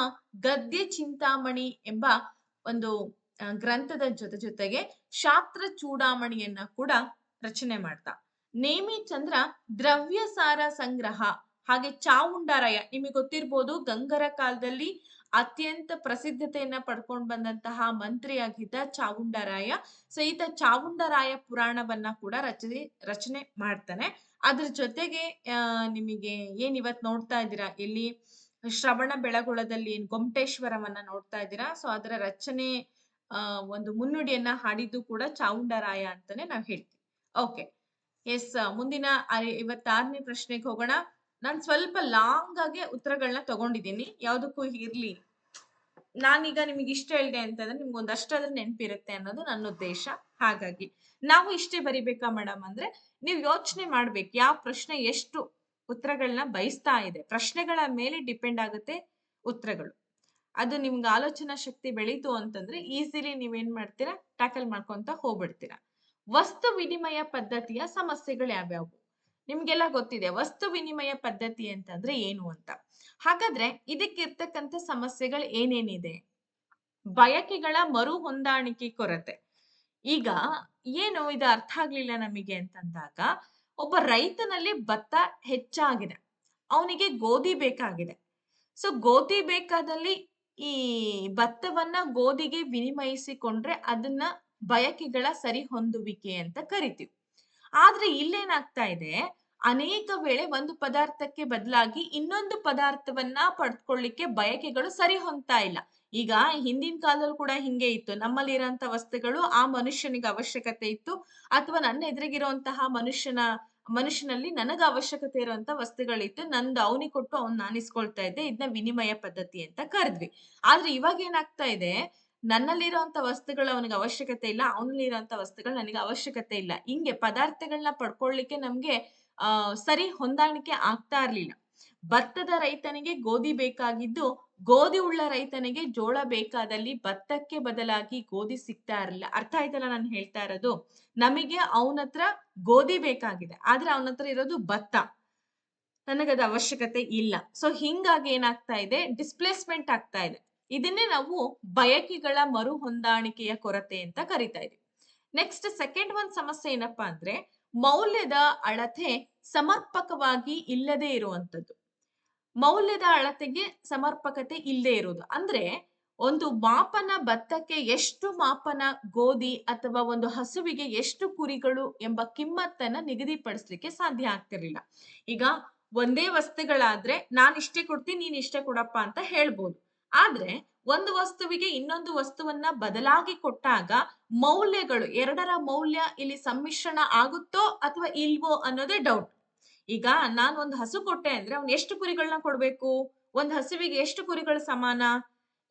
ಗದ್ಯ ಚಿಂತಾಮಣಿ ಎಂಬ ಒಂದು ಗ್ರಂಥದ ಜೊತೆಗೆ ಶಾಸ್ತ್ರ ಚೂಡಾಮಣಿಯನ್ನ ಕೂಡ ರಚನೆ ಮಾಡ್ತಾ. ನೇಮಿಚಂದ್ರ ದ್ರವ್ಯಸಾರ ಸಂಗ್ರಹ, ಹಾಗೆ ಚಾವುಂಡರಾಯ. ನಿಮಗೆ ಗೊತ್ತಿರ್ಬೋದು, ಗಂಗರ ಕಾಲದಲ್ಲಿ ಅತ್ಯಂತ ಪ್ರಸಿದ್ಧತೆಯನ್ನ ಪಡ್ಕೊಂಡು ಬಂದಂತಹ ಮಂತ್ರಿಯಾಗಿದ್ದ ಚಾವುಂಡರಾಯ. ಸೊ ಈತ ಚಾವುಂಡರಾಯ ಪುರಾಣವನ್ನ ಕೂಡ ರಚನೆ ಮಾಡ್ತಾನೆ. ಅದ್ರ ಜೊತೆಗೆ ನಿಮಗೆ ಏನ್ ಇವತ್ ನೋಡ್ತಾ ಇದ್ದೀರಾ, ಇಲ್ಲಿ ಶ್ರವಣ ಬೆಳಗೊಳದಲ್ಲಿ ಏನ್ ಗೊಮ್ಮಟೇಶ್ವರವನ್ನ ನೋಡ್ತಾ ಇದ್ದೀರಾ, ಸೊ ಅದರ ರಚನೆ ಒಂದು ಮುನ್ನುಡಿಯನ್ನ ಹಾಡಿದ್ದು ಕೂಡ ಚಾವುಂಡರಾಯ ಅಂತಾನೆ ನಾವ್ ಹೇಳ್ತೀವಿ. Okay, yes. ಮುಂದಿನ 56ನೇ ಪ್ರಶ್ನೆಗೆ ಹೋಗೋಣ. ನಾನ್ ಸ್ವಲ್ಪ ಲಾಂಗ್ ಆಗಿ ಉತ್ತರಗಳನ್ನ ತಗೊಂಡಿದ್ದೀನಿ, ಯಾವ್ದಕ್ಕೂ ಇರ್ಲಿ. ನಾನೀಗ ನಿಮಗೆ ಇಷ್ಟ ಹೇಳಿದೆ ಅಂತಂದ್ರೆ ನಿಮ್ಗೆ ಒಂದಷ್ಟಾದ್ರೂ ನೆನಪಿರುತ್ತೆ ಅನ್ನೋದು ನನ್ನ ಉದ್ದೇಶ. ಹಾಗಾಗಿ ನಾವು ಇಷ್ಟೇ ಬರಿಬೇಕಾ ಮೇಡಮ್ ಅಂದ್ರೆ, ನೀವು ಯೋಚನೆ ಮಾಡ್ಬೇಕು ಯಾವ ಪ್ರಶ್ನೆ ಎಷ್ಟು ಉತ್ತರಗಳನ್ನ ಬಯಸ್ತಾ ಇದೆ. ಪ್ರಶ್ನೆಗಳ ಮೇಲೆ ಡಿಪೆಂಡ್ ಆಗುತ್ತೆ ಉತ್ತರಗಳು. ಅದು ನಿಮ್ಗೆ ಆಲೋಚನಾ ಶಕ್ತಿ ಬೆಳೀತು ಅಂತಂದ್ರೆ ಈಸಿಲಿ ನೀವೇನ್ ಮಾಡ್ತೀರಾ, ಟ್ಯಾಕಲ್ ಮಾಡ್ಕೊಂತ ಹೋಗ್ಬಿಡ್ತೀರಾ. ವಸ್ತು ವಿನಿಮಯ ಪದ್ಧತಿಯ ಸಮಸ್ಯೆಗಳು ಯಾವ್ಯಾವು? ನಿಮ್ಗೆಲ್ಲ ಗೊತ್ತಿದೆ ವಸ್ತು ವಿನಿಮಯ ಪದ್ಧತಿ ಅಂತಂದ್ರೆ ಏನು ಅಂತ. ಹಾಗಾದ್ರೆ ಇದಕ್ಕಿರ್ತಕ್ಕಂಥ ಸಮಸ್ಯೆಗಳು ಏನೇನಿದೆ? ಬಯಕೆಗಳ ಮರು ಹೊಂದಾಣಿಕೆ ಕೊರತೆ. ಈಗ ಏನು ಇದು ಅರ್ಥ ಆಗ್ಲಿಲ್ಲ ನಮಗೆ ಅಂತಂದಾಗ, ಒಬ್ಬ ರೈತನಲ್ಲಿ ಭತ್ತ ಹೆಚ್ಚಾಗಿದೆ, ಅವನಿಗೆ ಗೋಧಿ ಬೇಕಾಗಿದೆ. ಸೊ ಗೋಧಿ ಬೇಕಾದಲ್ಲಿ ಈ ಭತ್ತವನ್ನ ಗೋಧಿಗೆ ವಿನಿಮಯಿಸಿಕೊಂಡ್ರೆ ಅದನ್ನ ಬಯಕೆಗಳ ಸರಿ ಹೊಂದುವಿಕೆ ಅಂತ ಕರಿತೀವಿ. ಆದ್ರೆ ಇಲ್ಲೇನಾಗ್ತಾ ಇದೆ, ಅನೇಕ ವೇಳೆ ಒಂದು ಪದಾರ್ಥಕ್ಕೆ ಬದಲಾಗಿ ಇನ್ನೊಂದು ಪದಾರ್ಥವನ್ನ ಪಡ್ಕೊಳ್ಳಿಕ್ಕೆ ಬಯಕೆಗಳು ಸರಿ ಹೊಂದ್ತಾ ಇಲ್ಲ. ಈಗ ಹಿಂದಿನ ಕಾಲದಲ್ಲೂ ಕೂಡ ಹಿಂಗೆ ಇತ್ತು. ನಮ್ಮಲ್ಲಿ ಇರೋಂಥ ವಸ್ತುಗಳು ಆ ಮನುಷ್ಯನಿಗೆ ಅವಶ್ಯಕತೆ ಇತ್ತು, ಅಥವಾ ನನ್ನ ಎದುರಿಗಿರುವಂತಹ ಮನುಷ್ಯನಲ್ಲಿ ನನಗ ಅವಶ್ಯಕತೆ ಇರುವಂತ ವಸ್ತುಗಳಿತ್ತು, ನಂದು ಅವನಿಗೆ ಕೊಟ್ಟು ಅವ್ನ್ ನಾನಿಸ್ಕೊಳ್ತಾ ಇದ್ದೆ. ಇದನ್ನ ವಿನಿಮಯ ಪದ್ಧತಿ ಅಂತ ಕರೆದ್ವಿ. ಆದ್ರೆ ಇವಾಗ ಏನಾಗ್ತಾ ಇದೆ, ನನ್ನಲ್ಲಿರುವಂತ ವಸ್ತುಗಳು ಅವನಿಗೆ ಅವಶ್ಯಕತೆ ಇಲ್ಲ, ಅವನಲ್ಲಿರುವಂತ ವಸ್ತುಗಳು ನನಗೆ ಅವಶ್ಯಕತೆ ಇಲ್ಲ. ಹಿಂಗೆ ಪದಾರ್ಥಗಳನ್ನ ಪಡ್ಕೊಳ್ಳಿಕ್ಕೆ ನಮ್ಗೆ ಸರಿ ಹೊಂದಾಣಿಕೆ ಆಗ್ತಾ ಇರ್ಲಿಲ್ಲ. ಭತ್ತದ ರೈತನಿಗೆ ಗೋಧಿ ಬೇಕಾಗಿದ್ದು, ಗೋಧಿ ಉಳ್ಳ ರೈತನಿಗೆ ಜೋಳ ಬೇಕಾದಲ್ಲಿ ಭತ್ತಕ್ಕೆ ಬದಲಾಗಿ ಗೋಧಿ ಸಿಗ್ತಾ ಇರಲಿಲ್ಲ. ಅರ್ಥ ಆಯ್ತಲ್ಲ ನಾನು ಹೇಳ್ತಾ ಇರೋದು? ನಮಗೆ ಅವನತ್ರ ಗೋಧಿ ಬೇಕಾಗಿದೆ, ಆದ್ರೆ ಅವನತ್ರ ಇರೋದು ಭತ್ತ. ನನಗದು ಅವಶ್ಯಕತೆ ಇಲ್ಲ. ಸೊ ಹಿಂಗಾಗಿ ಏನಾಗ್ತಾ ಇದೆ, ಡಿಸ್ಪ್ಲೇಸ್ಮೆಂಟ್ ಆಗ್ತಾ ಇದೆ. ಇದನ್ನೇ ನಾವು ಬಯಕೆಗಳ ಮರು ಹೊಂದಾಣಿಕೆಯ ಕೊರತೆ ಅಂತ ಕರಿತಾ ಇದೀವಿ. ನೆಕ್ಸ್ಟ್ ಸೆಕೆಂಡ್ ಒಂದ್ ಸಮಸ್ಯೆ ಏನಪ್ಪಾ ಅಂದ್ರೆ, ಮೌಲ್ಯದ ಅಳತೆ ಸಮರ್ಪಕವಾಗಿ ಇಲ್ಲದೆ ಇರುವಂತದ್ದು. ಮೌಲ್ಯದ ಅಳತೆಗೆ ಸಮರ್ಪಕತೆ ಇಲ್ಲದೆ ಇರುವುದು ಅಂದ್ರೆ, ಒಂದು ಮಾಪನ ಭತ್ತಕ್ಕೆ ಎಷ್ಟು ಮಾಪನ ಗೋಧಿ ಅಥವಾ ಒಂದು ಹಸುವಿಗೆ ಎಷ್ಟು ಕುರಿಗಳು ಎಂಬ ಕಿಮ್ಮತ್ತನ್ನ ನಿಗದಿಪಡಿಸ್ಲಿಕ್ಕೆ ಸಾಧ್ಯ ಆಗ್ತಿರ್ಲಿಲ್ಲ. ಈಗ ಒಂದೇ ವಸ್ತುಗಳಾದ್ರೆ ನಾನ್ ಇಷ್ಟೇ ಕೊಡ್ತೀನಿ, ನೀನ್ ಇಷ್ಟೇ ಕೊಡಪ್ಪ ಅಂತ ಹೇಳ್ಬೋದು. ಆದ್ರೆ ಒಂದು ವಸ್ತುವಿಗೆ ಇನ್ನೊಂದು ವಸ್ತುವನ್ನ ಬದಲಾಗಿ ಕೊಟ್ಟಾಗ ಮೌಲ್ಯಗಳು, ಎರಡರ ಮೌಲ್ಯ ಇಲ್ಲಿ ಸಮ್ಮಿಶ್ರಣ ಆಗುತ್ತೋ ಅಥವಾ ಇಲ್ವೋ ಅನ್ನೋದೇ ಡೌಟ್. ಈಗ ನಾನ್ ಒಂದು ಹಸು ಕೊಟ್ಟೆ ಅಂದ್ರೆ ಅವ್ನು ಎಷ್ಟು ಕುರಿಗಳನ್ನ ಕೊಡ್ಬೇಕು? ಒಂದು ಹಸುವಿಗೆ ಎಷ್ಟು ಕುರಿಗಳು ಸಮಾನ?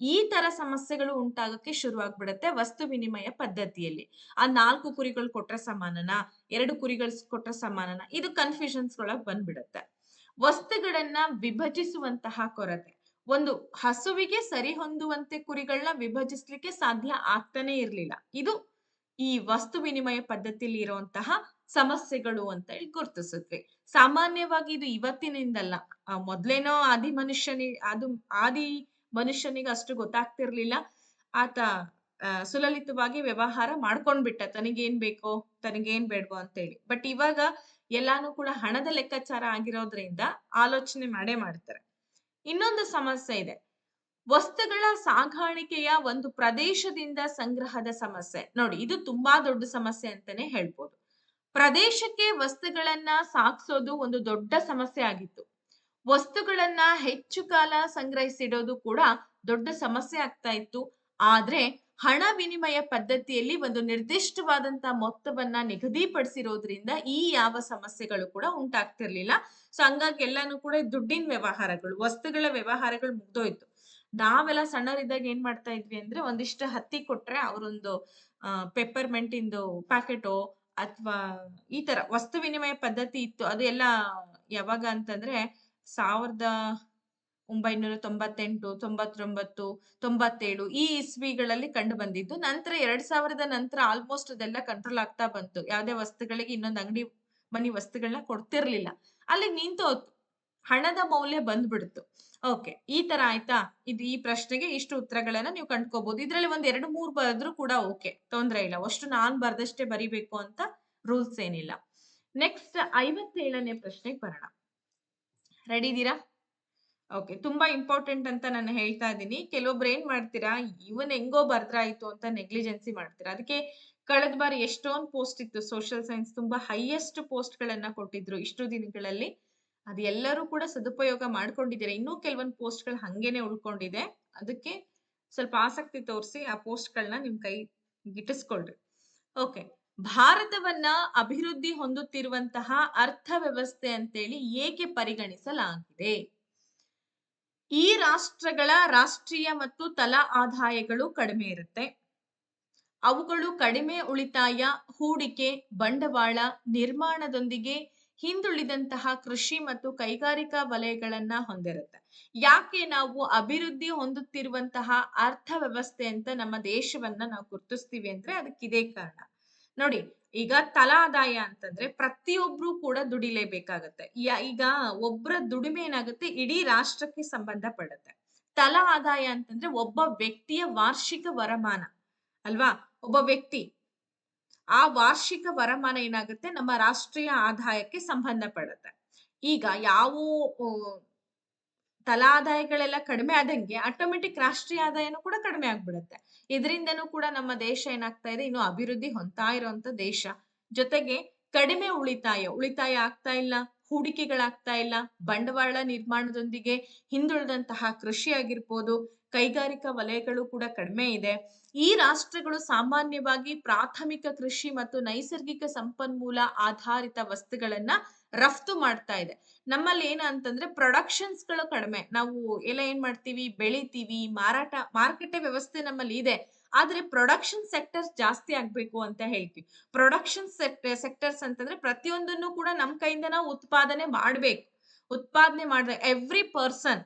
ಈ ತರ ಸಮಸ್ಯೆಗಳು ಉಂಟಾಗಕ್ಕೆ ಶುರುವಾಗ್ಬಿಡತ್ತೆ ವಸ್ತು ವಿನಿಮಯ ಪದ್ಧತಿಯಲ್ಲಿ. ಆ 4 ಕುರಿಗಳು ಕೊಟ್ರೆ ಸಮಾನನಾ? 2 ಕುರಿಗಳು ಕೊಟ್ರೆ ಸಮಾನನಾ? ಇದು ಕನ್ಫ್ಯೂಷನ್ಸ್ ಒಳಗ್ ಬಂದ್ಬಿಡತ್ತೆ. ವಸ್ತುಗಳನ್ನ ವಿಭಜಿಸುವಂತಹ ಕೊರತೆ. ಒಂದು ಹಸುವಿಗೆ ಸರಿ ಹೊಂದುವಂತೆ ಕುರಿಗಳನ್ನ ವಿಭಜಿಸ್ಲಿಕ್ಕೆ ಸಾಧ್ಯ ಆಗ್ತಾನೆ ಇರ್ಲಿಲ್ಲ. ಇದು ಈ ವಸ್ತು ವಿನಿಮಯ ಪದ್ಧತಿಯಲ್ಲಿ ಇರುವಂತಹ ಸಮಸ್ಯೆಗಳು ಅಂತ ಹೇಳಿ ಗುರುತಿಸಿದ್ವಿ. ಸಾಮಾನ್ಯವಾಗಿ ಇದು ಇವತ್ತಿನಿಂದಲ್ಲ. ಮೊದ್ಲೇನೋ ಆದಿ ಮನುಷ್ಯನಿಗೆ ಅಷ್ಟು ಗೊತ್ತಾಗ್ತಿರ್ಲಿಲ್ಲ. ಆತ ಸುಲಲಿತವಾಗಿ ವ್ಯವಹಾರ ಮಾಡ್ಕೊಂಡ್ಬಿಟ್ಟ. ತನಗೇನ್ ಬೇಕೋ, ತನಗೇನ್ ಬೇಡ್ವೋ ಅಂತ ಹೇಳಿ. ಬಟ್ ಇವಾಗ ಎಲ್ಲಾನು ಕೂಡ ಹಣದ ಲೆಕ್ಕಾಚಾರ ಆಗಿರೋದ್ರಿಂದ ಆಲೋಚನೆ ಮಾಡೇ ಮಾಡ್ತಾರೆ. ಇನ್ನೊಂದು ಸಮಸ್ಯೆ ಇದೆ. ವಸ್ತುಗಳ ಸಾಗಾಣಿಕೆಯ ಒಂದು ಪ್ರದೇಶದಿಂದ ಸಂಗ್ರಹದ ಸಮಸ್ಯೆ. ನೋಡಿ, ಇದು ತುಂಬಾ ದೊಡ್ಡ ಸಮಸ್ಯೆ ಅಂತಾನೆ ಹೇಳ್ಬೋದು. ಪ್ರದೇಶಕ್ಕೆ ವಸ್ತುಗಳನ್ನ ಸಾಗಿಸೋದು ಒಂದು ದೊಡ್ಡ ಸಮಸ್ಯೆ ಆಗಿತ್ತು. ವಸ್ತುಗಳನ್ನ ಹೆಚ್ಚು ಕಾಲ ಸಂಗ್ರಹಿಸಿಡೋದು ಕೂಡ ದೊಡ್ಡ ಸಮಸ್ಯೆ ಆಗ್ತಾ ಇತ್ತು. ಆದ್ರೆ ಹಣ ವಿನಿಮಯ ಪದ್ಧತಿಯಲ್ಲಿ ಒಂದು ನಿರ್ದಿಷ್ಟವಾದಂತಹ ಮೊತ್ತವನ್ನ ನಿಗದಿಪಡಿಸಿರೋದ್ರಿಂದ ಈ ಯಾವ ಸಮಸ್ಯೆಗಳು ಕೂಡ ಉಂಟಾಗ್ತಿರ್ಲಿಲ್ಲ. ಸೊ ಹಂಗಾಗಿ ಎಲ್ಲಾನು ಕೂಡ ದುಡ್ಡಿನ ವ್ಯವಹಾರಗಳು, ವಸ್ತುಗಳ ವ್ಯವಹಾರಗಳು ಮುಗ್ದೋಯ್ತು. ನಾವೆಲ್ಲ ಸಣ್ಣರಿದ್ದಾಗ ಏನ್ ಮಾಡ್ತಾ ಇದ್ವಿ ಅಂದ್ರೆ, ಒಂದಿಷ್ಟು ಹತ್ತಿ ಕೊಟ್ರೆ ಅವರೊಂದು ಪೆಪ್ಪರ್ಮೆಂಟ್ ಇಂದು ಪ್ಯಾಕೆಟೋ ಅಥವಾ ಈ ತರ ವಸ್ತು ವಿನಿಮಯ ಪದ್ಧತಿ ಇತ್ತು. ಅದು ಎಲ್ಲ ಯಾವಾಗ ಅಂತಂದ್ರೆ 1998, 99, 97 ಈ ಇಸ್ವಿಗಳಲ್ಲಿ ಕಂಡು ಬಂದಿದ್ದು. ನಂತರ 2000 ನಂತರ ಆಲ್ಮೋಸ್ಟ್ ಅದೆಲ್ಲ ಕಂಟ್ರೋಲ್ ಆಗ್ತಾ ಬಂತು. ಯಾವುದೇ ವಸ್ತುಗಳಿಗೆ ಇನ್ನೊಂದು ಅಂಗಡಿ ಮನಿ ವಸ್ತುಗಳನ್ನ ಕೊಡ್ತಿರ್ಲಿಲ್ಲ. ಅಲ್ಲಿ ನಿಂತೋಯ್ತು. ಹಣದ ಮೌಲ್ಯ ಬಂದ್ಬಿಡ್ತು. ಓಕೆ, ಈ ತರ ಆಯ್ತಾ? ಇದು ಈ ಪ್ರಶ್ನೆಗೆ ಇಷ್ಟು ಉತ್ತರಗಳನ್ನ ನೀವು ಕಂಡ್ಕೋಬಹುದು. ಇದ್ರಲ್ಲಿ ಒಂದ್ 2, 3 ಬರೆದ್ರು ಕೂಡ ಓಕೆ, ತೊಂದ್ರೆ ಇಲ್ಲ. ಅಷ್ಟು ನಾನ್ ಬರ್ದಷ್ಟೇ ಬರಿಬೇಕು ಅಂತ ರೂಲ್ಸ್ ಏನಿಲ್ಲ. ನೆಕ್ಸ್ಟ್ 57ನೇ ಪ್ರಶ್ನೆಗೆ ಬರೋಣ. ರೆಡಿ ಇದೀರಾ? ಓಕೆ, ತುಂಬಾ ಇಂಪಾರ್ಟೆಂಟ್ ಅಂತ ನಾನು ಹೇಳ್ತಾ ಇದ್ದೀನಿ. ಕೆಲವೊಬ್ರು ಏನ್ ಮಾಡ್ತೀರಾ, ಇವನ್ ಹೆಂಗೋ ಬರ್ದ್ರಾಯ್ತು ಅಂತ ನೆಗ್ಲಿಜೆನ್ಸಿ ಮಾಡ್ತೀರಾ. ಅದಕ್ಕೆ ಕಳೆದ ಬಾರಿ ಎಷ್ಟೊಂದು ಪೋಸ್ಟ್ ಇತ್ತು. ಸೋಷಿಯಲ್ ಸೈನ್ಸ್ ತುಂಬಾ ಹೈಯೆಸ್ಟ್ ಪೋಸ್ಟ್ ಗಳನ್ನ ಕೊಟ್ಟಿದ್ರು ಇಷ್ಟು ದಿನಗಳಲ್ಲಿ. ಅದು ಎಲ್ಲರೂ ಕೂಡ ಸದುಪಯೋಗ ಮಾಡ್ಕೊಂಡಿದ್ದೀರಾ. ಇನ್ನೂ ಕೆಲವೊಂದು ಪೋಸ್ಟ್ ಗಳು ಹಂಗೇನೆ ಉಳ್ಕೊಂಡಿದೆ. ಅದಕ್ಕೆ ಸ್ವಲ್ಪ ಆಸಕ್ತಿ ತೋರಿಸಿ ಆ ಪೋಸ್ಟ್ ಗಳನ್ನ ನಿಮ್ ಕೈ ಗಿಟ್ಟಿಸ್ಕೊಳ್ರಿ. ಓಕೆ, ಭಾರತವನ್ನ ಅಭಿವೃದ್ಧಿ ಹೊಂದುತ್ತಿರುವಂತಹ ಅರ್ಥವ್ಯವಸ್ಥೆ ಅಂತೇಳಿ ಏಕೆ ಪರಿಗಣಿಸಲಾಗಿದೆ? ಈ ರಾಷ್ಟ್ರಗಳ ರಾಷ್ಟ್ರೀಯ ಮತ್ತು ತಲಾ ಆದಾಯಗಳು ಕಡಿಮೆ ಇರುತ್ತೆ. ಅವುಗಳು ಕಡಿಮೆ ಉಳಿತಾಯ, ಹೂಡಿಕೆ, ಬಂಡವಾಳ, ನಿರ್ಮಾಣದೊಂದಿಗೆ ಹಿಂದುಳಿದಂತಹ ಕೃಷಿ ಮತ್ತು ಕೈಗಾರಿಕಾ ವಲಯಗಳನ್ನ ಹೊಂದಿರುತ್ತೆ. ಯಾಕೆ ನಾವು ಅಭಿವೃದ್ಧಿ ಹೊಂದುತ್ತಿರುವಂತಹ ಅರ್ಥವ್ಯವಸ್ಥೆ ಅಂತ ನಮ್ಮ ದೇಶವನ್ನ ನಾವು ಗುರುತಿಸ್ತೀವಿ ಅಂದ್ರೆ ಅದಕ್ಕಿದೇ ಕಾರಣ. ನೋಡಿ, ಈಗ ತಲಾ ಆದಾಯ ಅಂತಂದ್ರೆ ಪ್ರತಿಯೊಬ್ರು ಕೂಡ ದುಡಿಲೇಬೇಕಾಗತ್ತೆ. ಈಗ ಒಬ್ಬರ ದುಡಿಮೆ ಏನಾಗುತ್ತೆ, ಇಡೀ ರಾಷ್ಟ್ರಕ್ಕೆ ಸಂಬಂಧ ಪಡುತ್ತೆ. ತಲಾ ಆದಾಯ ಅಂತಂದ್ರೆ ಒಬ್ಬ ವ್ಯಕ್ತಿಯ ವಾರ್ಷಿಕ ವರಮಾನ ಅಲ್ವಾ? ಒಬ್ಬ ವ್ಯಕ್ತಿ ಆ ವಾರ್ಷಿಕ ವರಮಾನ ಏನಾಗುತ್ತೆ, ನಮ್ಮ ರಾಷ್ಟ್ರೀಯ ಆದಾಯಕ್ಕೆ ಸಂಬಂಧ ಪಡುತ್ತೆ. ಈಗ ಯಾವ ತಲಾ ಆದಾಯಗಳೆಲ್ಲ ಕಡಿಮೆ ಆದಂಗೆ ಆಟೋಮೆಟಿಕ್ ರಾಷ್ಟ್ರೀಯ ಆದಾಯನೂ ಕೂಡ ಕಡಿಮೆ ಆಗ್ಬಿಡುತ್ತೆ. ಇದರಿಂದನೂ ಕೂಡ ನಮ್ಮ ದೇಶ ಏನಾಗ್ತಾ ಇದೆ, ಇನ್ನು ಅಭಿವೃದ್ಧಿ ಹೊಂದ್ತಾ ಇರುವಂತ ದೇಶ. ಜೊತೆಗೆ ಕಡಿಮೆ ಉಳಿತಾಯ ಆಗ್ತಾ ಇಲ್ಲ, ಹೂಡಿಕೆಗಳಾಗ್ತಾ ಇಲ್ಲ, ಬಂಡವಾಳ ನಿರ್ಮಾಣದೊಂದಿಗೆ ಹಿಂದುಳಿದಂತಹ ಕೃಷಿ ಆಗಿರ್ಬೋದು, ಕೈಗಾರಿಕಾ ವಲಯಗಳು ಕೂಡ ಕಡಿಮೆ ಇದೆ. ಈ ರಾಷ್ಟ್ರಗಳು ಸಾಮಾನ್ಯವಾಗಿ ಪ್ರಾಥಮಿಕ ಕೃಷಿ ಮತ್ತು ನೈಸರ್ಗಿಕ ಸಂಪನ್ಮೂಲ ಆಧಾರಿತ ವಸ್ತುಗಳನ್ನ ರಫ್ತು ಮಾಡ್ತಾ ಇದೆ. ನಮ್ಮಲ್ಲಿ ಏನು ಅಂತಂದ್ರೆ ಪ್ರೊಡಕ್ಷನ್ಸ್ ಗಳು ಕಡಿಮೆ. ನಾವು ಎಲ್ಲ ಏನ್ ಮಾಡ್ತೀವಿ, ಬೆಳಿತೀವಿ, ಮಾರುಕಟ್ಟೆ ವ್ಯವಸ್ಥೆ ನಮ್ಮಲ್ಲಿ ಇದೆ. ಆದ್ರೆ ಪ್ರೊಡಕ್ಷನ್ ಸೆಕ್ಟರ್ಸ್ ಜಾಸ್ತಿ ಆಗ್ಬೇಕು ಅಂತ ಹೇಳ್ತೀವಿ. ಪ್ರೊಡಕ್ಷನ್ ಸೆಕ್ಟರ್ಸ್ ಅಂತಂದ್ರೆ ಪ್ರತಿಯೊಂದನ್ನು ಕೂಡ ನಮ್ ಕೈಯಿಂದ ನಾವು ಉತ್ಪಾದನೆ ಮಾಡ್ಬೇಕು. ಉತ್ಪಾದನೆ ಮಾಡಿದ ಎವ್ರಿ ಪರ್ಸನ್,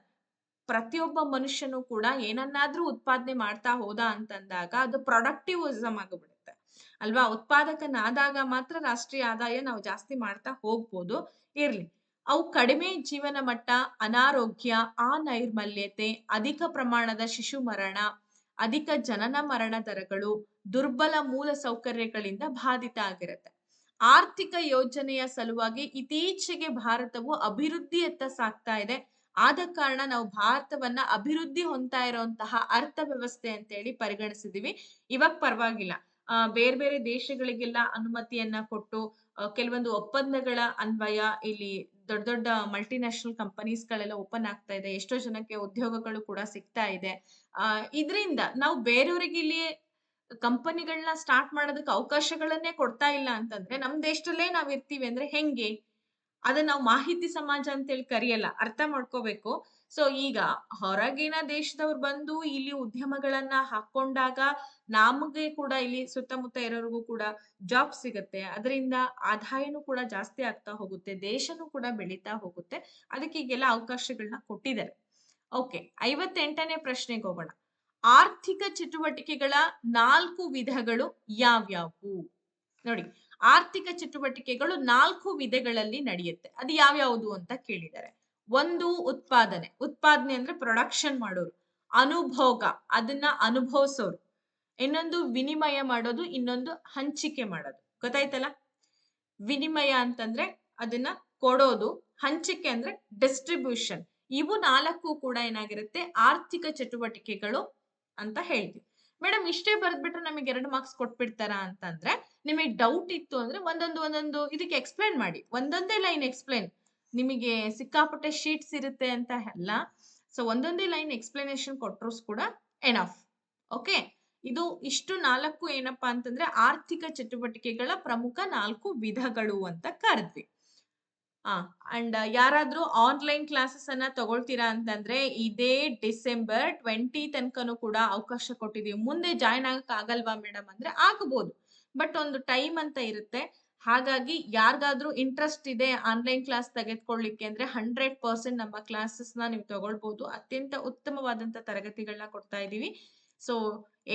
ಪ್ರತಿಯೊಬ್ಬ ಮನುಷ್ಯನು ಕೂಡ ಏನನ್ನಾದ್ರೂ ಉತ್ಪಾದನೆ ಮಾಡ್ತಾ ಹೋದ ಅಂತಂದಾಗ ಅದು ಪ್ರೊಡಕ್ಟಿವಿಸಮ್ ಆಗಿಬಿಡುತ್ತೆ ಅಲ್ವಾ. ಉತ್ಪಾದಕನಾದಾಗ ಮಾತ್ರ ರಾಷ್ಟ್ರೀಯ ಆದಾಯ ನಾವು ಜಾಸ್ತಿ ಮಾಡ್ತಾ ಹೋಗ್ಬೋದು. ಇರ್ಲಿ, ಅವು ಕಡಿಮೆ ಜೀವನ ಮಟ್ಟ, ಅನಾರೋಗ್ಯ, ಅನೈರ್ಮಲ್ಯತೆ, ಅಧಿಕ ಪ್ರಮಾಣದ ಶಿಶು ಮರಣ, ಅಧಿಕ ಜನನ ಮರಣ ದರಗಳು, ದುರ್ಬಲ ಮೂಲ ಸೌಕರ್ಯಗಳಿಂದ ಬಾಧಿತ ಆಗಿರುತ್ತೆ. ಆರ್ಥಿಕ ಯೋಜನೆಯ ಸಲುವಾಗಿ ಇತ್ತೀಚೆಗೆ ಭಾರತವು ಅಭಿವೃದ್ಧಿಯತ್ತ ಸಾಗ್ತಾ ಇದೆ. ಆದ ಕಾರಣ ನಾವು ಭಾರತವನ್ನ ಅಭಿವೃದ್ಧಿ ಹೊಂದ್ತಾ ಇರುವಂತಹ ಅರ್ಥವ್ಯವಸ್ಥೆ ಅಂತ ಹೇಳಿ ಪರಿಗಣಿಸಿದೀವಿ. ಇವಾಗ ಪರವಾಗಿಲ್ಲ, ಬೇರೆ ಬೇರೆ ದೇಶಗಳಿಗೆಲ್ಲ ಅನುಮತಿಯನ್ನ ಕೊಟ್ಟು ಕೆಲವೊಂದು ಒಪ್ಪಂದಗಳ ಅನ್ವಯ ಇಲ್ಲಿ ದೊಡ್ಡ ದೊಡ್ಡ ಮಲ್ಟಿನ್ಯಾಷನಲ್ ಕಂಪನೀಸ್ ಗಳೆಲ್ಲ ಓಪನ್ ಆಗ್ತಾ ಇದೆ. ಎಷ್ಟೋ ಜನಕ್ಕೆ ಉದ್ಯೋಗಗಳು ಕೂಡ ಸಿಗ್ತಾ ಇದೆ. ಇದರಿಂದ ನಾವು ಬೇರೆಯವರಿಗೆ ಇಲ್ಲಿ ಕಂಪನಿಗಳನ್ನ ಸ್ಟಾರ್ಟ್ ಮಾಡೋದಕ್ಕೆ ಅವಕಾಶಗಳನ್ನೇ ಕೊಡ್ತಾ ಇಲ್ಲ ಅಂತಂದ್ರೆ ನಮ್ ದೇಶದಲ್ಲೇ ನಾವ್ ಇರ್ತೀವಿ ಅಂದ್ರೆ ಹೆಂಗೆ? ಅದನ್ನ ನಾವು ಮಾಹಿತಿ ಸಮಾಜ ಅಂತೇಳಿ ಕರಿಯಲ್ಲ. ಅರ್ಥ ಮಾಡ್ಕೋಬೇಕು. ಸೊ ಈಗ ಹೊರಗಿನ ದೇಶದವ್ರು ಬಂದು ಇಲ್ಲಿ ಉದ್ಯಮಗಳನ್ನ ಹಾಕೊಂಡಾಗ ನಮಗೆ ಕೂಡ ಇಲ್ಲಿ ಸುತ್ತಮುತ್ತ ಇರೋರಿಗೂ ಕೂಡ ಜಾಬ್ ಸಿಗುತ್ತೆ. ಅದರಿಂದ ಆದಾಯನೂ ಕೂಡ ಜಾಸ್ತಿ ಆಗ್ತಾ ಹೋಗುತ್ತೆ. ದೇಶನೂ ಕೂಡ ಬೆಳೀತಾ ಹೋಗುತ್ತೆ. ಅದಕ್ಕೆ ಈಗೆಲ್ಲ ಅವಕಾಶಗಳನ್ನ ಕೊಟ್ಟಿದ್ದಾರೆ. ಓಕೆ, 58ನೇ ಪ್ರಶ್ನೆಗೆ ಹೋಗೋಣ. ಆರ್ಥಿಕ ಚಟುವಟಿಕೆಗಳ 4 ವಿಧಗಳು ಯಾವ್ಯಾವು? ನೋಡಿ, ಆರ್ಥಿಕ ಚಟುವಟಿಕೆಗಳು 4 ವಿಧಗಳಲ್ಲಿ ನಡೆಯುತ್ತೆ. ಅದು ಯಾವ್ಯಾವುದು ಅಂತ ಕೇಳಿದ್ದಾರೆ. ಒಂದು ಉತ್ಪಾದನೆ. ಉತ್ಪಾದನೆ ಅಂದ್ರೆ ಪ್ರೊಡಕ್ಷನ್ ಮಾಡೋರು. ಅನುಭೋಗ, ಅದನ್ನ ಅನುಭವಿಸೋರು. ಇನ್ನೊಂದು ವಿನಿಮಯ ಮಾಡೋದು, ಇನ್ನೊಂದು ಹಂಚಿಕೆ ಮಾಡೋದು. ಗೊತ್ತಾಯ್ತಲ್ಲ? ವಿನಿಮಯ ಅಂತಂದ್ರೆ ಅದನ್ನ ಕೊಡೋದು, ಹಂಚಿಕೆ ಅಂದ್ರೆ ಡಿಸ್ಟ್ರಿಬ್ಯೂಷನ್. ಇವು 4 ಕೂಡ ಏನಾಗಿರುತ್ತೆ, ಆರ್ಥಿಕ ಚಟುವಟಿಕೆಗಳು ಅಂತ ಹೇಳ್ತೀವಿ. ಮೇಡಮ್ ಇಷ್ಟೇ ಬರ್ದ್ಬಿಟ್ರೆ ನಮಗೆ 2 ಮಾರ್ಕ್ಸ್ ಕೊಟ್ಬಿಡ್ತಾರಾ ಅಂತಂದ್ರೆ, ನಿಮಗೆ ಡೌಟ್ ಇತ್ತು ಅಂದ್ರೆ ಒಂದೊಂದು ಇದಕ್ಕೆ ಎಕ್ಸ್ಪ್ಲೈನ್ ಮಾಡಿ. ಒಂದೊಂದೇ ಲೈನ್ ಎಕ್ಸ್ಪ್ಲೈನ್. ನಿಮಗೆ ಸಿಕ್ಕಾಪಟ್ಟೆ ಶೀಟ್ಸ್ ಇರುತ್ತೆ ಅಂತ ಅಲ್ಲ. ಸೊ ಒಂದೊಂದೇ ಲೈನ್ ಎಕ್ಸ್ಪ್ಲನೇಷನ್ ಕೊಟ್ಟರು ಕೂಡ ಎನಫ್. ಓಕೆ, ಇದು ಇಷ್ಟು 4 ಏನಪ್ಪಾ ಅಂತಂದ್ರೆ ಆರ್ಥಿಕ ಚಟುವಟಿಕೆಗಳ ಪ್ರಮುಖ 4 ವಿಧಗಳು ಅಂತ ಕರೆದ್ವಿ. ಅಂಡ್ ಯಾರಾದ್ರೂ ಆನ್ಲೈನ್ ಕ್ಲಾಸಸ್ ಅನ್ನ ತಗೊಳ್ತೀರಾ ಅಂತಂದ್ರೆ ಇದೇ ಡಿಸೆಂಬರ್ 20 ತನಕನೂ ಕೂಡ ಅವಕಾಶ ಕೊಟ್ಟಿದೀವಿ. ಮುಂದೆ ಜಾಯ್ನ್ ಆಗಕ್ ಆಗಲ್ವಾ ಮೇಡಮ್ ಅಂದ್ರೆ ಆಗಬಹುದು, ಬಟ್ ಒಂದು ಟೈಮ್ ಅಂತ ಇರುತ್ತೆ. ಹಾಗಾಗಿ ಯಾರಿಗಾದ್ರೂ ಇಂಟ್ರೆಸ್ಟ್ ಇದೆ ಆನ್ಲೈನ್ ಕ್ಲಾಸ್ ತೆಗೆದುಕೊಳ್ಳಿಕ್ಕೆ ಅಂದ್ರೆ 100% ನಮ್ಮ ಕ್ಲಾಸಸ್ ನ ನೀವು ತಗೊಳ್ಬಹುದು. ಅತ್ಯಂತ ಉತ್ತಮವಾದಂತ ತರಗತಿಗಳನ್ನ ಕೊಡ್ತಾ ಇದೀವಿ. ಸೊ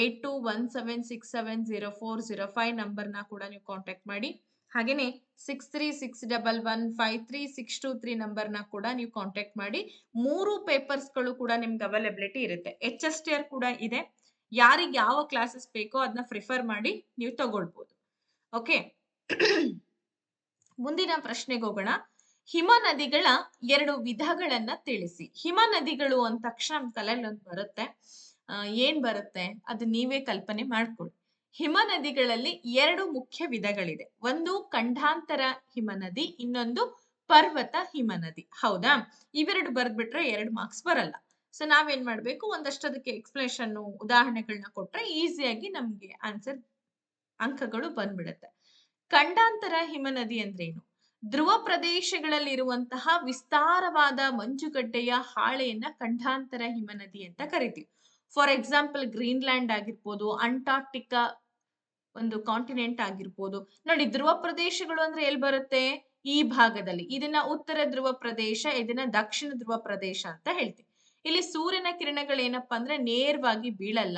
8217670405 ನಂಬರ್ನ ಕೂಡ ನೀವು ಕಾಂಟ್ಯಾಕ್ಟ್ ಮಾಡಿ. ಹಾಗೇನೆ 6361153623 ನಂಬರ್ನ ಕೂಡ ನೀವು ಕಾಂಟ್ಯಾಕ್ಟ್ ಮಾಡಿ. 3 ಪೇಪರ್ಸ್ ಗಳು ಕೂಡ ನಿಮ್ಗೆ ಅವೈಲಬಿಲಿಟಿ ಇರುತ್ತೆ. HSTR ಕೂಡ ಇದೆ. ಯಾರಿಗೆ ಯಾವ ಕ್ಲಾಸಸ್ ಬೇಕೋ ಅದನ್ನ ಪ್ರಿಫರ್ ಮಾಡಿ ನೀವು ತಗೊಳ್ಬಹುದು. ಓಕೆ, ಮುಂದಿನ ಪ್ರಶ್ನೆಗೆ ಹೋಗೋಣ. ಹಿಮ ನದಿಗಳ 2 ವಿಧಗಳನ್ನ ತಿಳಿಸಿ. ಹಿಮ ನದಿಗಳು ಅಂದ ತಕ್ಷಣ ನಮ್ ತಲೆಯಲ್ಲಿ ಒಂದು ಬರುತ್ತೆ. ಏನ್ ಬರುತ್ತೆ ಅದು ನೀವೇ ಕಲ್ಪನೆ ಮಾಡ್ಕೊಳ್ಳಿ. ಹಿಮ ನದಿಗಳಲ್ಲಿ 2 ಮುಖ್ಯ ವಿಧಗಳಿದೆ. ಒಂದು ಖಂಡಾಂತರ ಹಿಮನದಿ, ಇನ್ನೊಂದು ಪರ್ವತ ಹಿಮನದಿ. ಹೌದಾ? ಇವೆರಡು ಬರ್ದ್ಬಿಟ್ರೆ 2 ಮಾರ್ಕ್ಸ್ ಬರಲ್ಲ. ಸೊ ನಾವೇನ್ ಮಾಡ್ಬೇಕು, ಒಂದಷ್ಟು ಅದಕ್ಕೆ ಎಕ್ಸ್ಪ್ಲೇಷನ್ ಉದಾಹರಣೆಗಳನ್ನ ಕೊಟ್ರೆ ಈಸಿಯಾಗಿ ನಮ್ಗೆ ಆನ್ಸರ್ ಅಂಕಗಳು ಬಂದ್ಬಿಡುತ್ತೆ. ಖಂಡಾಂತರ ಹಿಮನದಿ ಅಂದ್ರೇನು? ಧ್ರುವ ಪ್ರದೇಶಗಳಲ್ಲಿರುವಂತಹ ವಿಸ್ತಾರವಾದ ಮಂಜುಗಡ್ಡೆಯ ಹಾಳೆಯನ್ನ ಖಂಡಾಂತರ ಹಿಮನದಿ ಅಂತ ಕರಿತೀವಿ. ಫಾರ್ ಎಕ್ಸಾಂಪಲ್ ಗ್ರೀನ್ಲ್ಯಾಂಡ್ ಆಗಿರ್ಬೋದು, ಅಂಟಾರ್ಟಿಕಾ ಒಂದು ಕಾಂಟಿನೆಂಟ್ ಆಗಿರ್ಬೋದು. ನೋಡಿ, ಧ್ರುವ ಪ್ರದೇಶಗಳು ಅಂದ್ರೆ ಎಲ್ಲಿ ಬರುತ್ತೆ? ಈ ಭಾಗದಲ್ಲಿ. ಇದನ್ನ ಉತ್ತರ ಧ್ರುವ ಪ್ರದೇಶ, ಇದನ್ನ ದಕ್ಷಿಣ ಧ್ರುವ ಪ್ರದೇಶ ಅಂತ ಹೇಳ್ತೀವಿ. ಇಲ್ಲಿ ಸೂರ್ಯನ ಕಿರಣಗಳು ಏನಪ್ಪಾ ಅಂದ್ರೆ ನೇರವಾಗಿ ಬೀಳಲ್ಲ,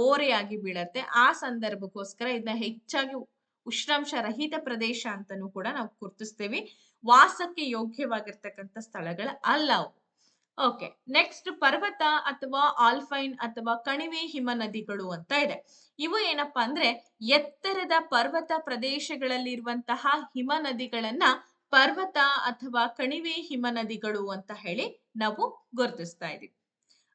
ಓರೆಯಾಗಿ ಬೀಳತ್ತೆ. ಆ ಸಂದರ್ಭಕ್ಕೋಸ್ಕರ ಇದನ್ನ ಹೆಚ್ಚಾಗಿ ಉಷ್ಣಾಂಶ ರಹಿತ ಪ್ರದೇಶ ಅಂತಾನೂ ಕೂಡ ನಾವು ಗುರುತಿಸ್ತೇವೆ. ವಾಸಕ್ಕೆ ಯೋಗ್ಯವಾಗಿರ್ತಕ್ಕಂಥ ಸ್ಥಳಗಳ ಅಲ್ಲ ಅವು. ಓಕೆ, ನೆಕ್ಸ್ಟ್ ಪರ್ವತ ಅಥವಾ ಆಲ್ಫೈನ್ ಅಥವಾ ಕಣಿವೆ ಹಿಮ ನದಿಗಳು ಅಂತ ಇದೆ. ಇವು ಏನಪ್ಪಾ ಅಂದ್ರೆ ಎತ್ತರದ ಪರ್ವತ ಪ್ರದೇಶಗಳಲ್ಲಿರುವಂತಹ ಹಿಮ ನದಿಗಳನ್ನ ಪರ್ವತ ಅಥವಾ ಕಣಿವೆ ಹಿಮ ನದಿಗಳು ಅಂತ ಹೇಳಿ ನಾವು ಗುರುತಿಸ್ತಾ ಇದೀವಿ.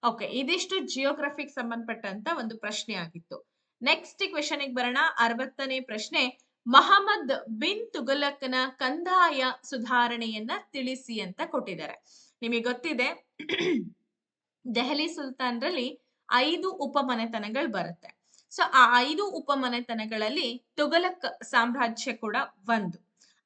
ಓಕೆ, ಇದಿಷ್ಟು ಜಿಯೋಗ್ರಫಿಕ್ ಸಂಬಂಧಪಟ್ಟಂತ ಒಂದು ಪ್ರಶ್ನೆ ಆಗಿತ್ತು. ನೆಕ್ಸ್ಟ್ ಕ್ವೆಶನ್ ಬರೋಣ. 60ನೇ ಪ್ರಶ್ನೆ. ಮಹಮ್ಮದ್ ಬಿನ್ ತುಘಲಕ್ನ ಕಂದಾಯ ಸುಧಾರಣೆಯನ್ನ ತಿಳಿಸಿ ಅಂತ ಕೊಟ್ಟಿದ್ದಾರೆ. ನಿಮಗೆ ಗೊತ್ತಿದೆ, ದೆಹಲಿ ಸುಲ್ತಾನ್ರಲ್ಲಿ 5 ಉಪಮನೆತನಗಳು ಬರುತ್ತೆ. ಸೊ ಆ 5 ಉಪಮನೆತನಗಳಲ್ಲಿ ತುಘಲಕ್ ಸಾಮ್ರಾಜ್ಯ ಕೂಡ ಒಂದು.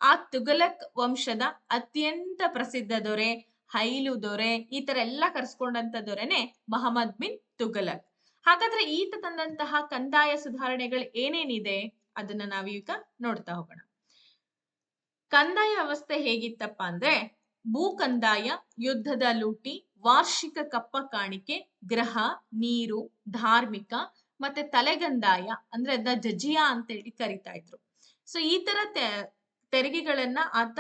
ಆ ತುಘಲಕ್ ವಂಶದ ಅತ್ಯಂತ ಪ್ರಸಿದ್ಧ ದೊರೆ, ಹೈಲು ದೊರೆ, ಈ ತರ ಎಲ್ಲ ಕರ್ಸ್ಕೊಂಡಂತ ದೊರೆನೆ ಮಹಮ್ಮದ್ ಬಿನ್ ತುಘಲಕ್. ಹಾಗಾದ್ರೆ ಈತ ತಂದಂತಹ ಕಂದಾಯ ಸುಧಾರಣೆಗಳು ಏನೇನಿದೆ ಅದನ್ನ ನಾವೀಗ ನೋಡ್ತಾ ಹೋಗೋಣ. ಕಂದಾಯ ವ್ಯವಸ್ಥೆ ಹೇಗಿತ್ತಪ್ಪ ಅಂದ್ರೆ ಭೂ ಕಂದಾಯ, ಯುದ್ಧದ ಲೂಟಿ, ವಾರ್ಷಿಕ ಕಪ್ಪ ಕಾಣಿಕೆ, ಗ್ರಹ, ನೀರು, ಧಾರ್ಮಿಕ ಮತ್ತೆ ತಲೆಗಂದಾಯ ಅಂದ್ರೆ ಅದನ್ನ ಜಜಿಯಾ ಅಂತ ಹೇಳಿ ಕರಿತಾ ಇದ್ರು. ಸೊ ಈ ತರ ತೆರಿಗೆಗಳನ್ನ ಆತ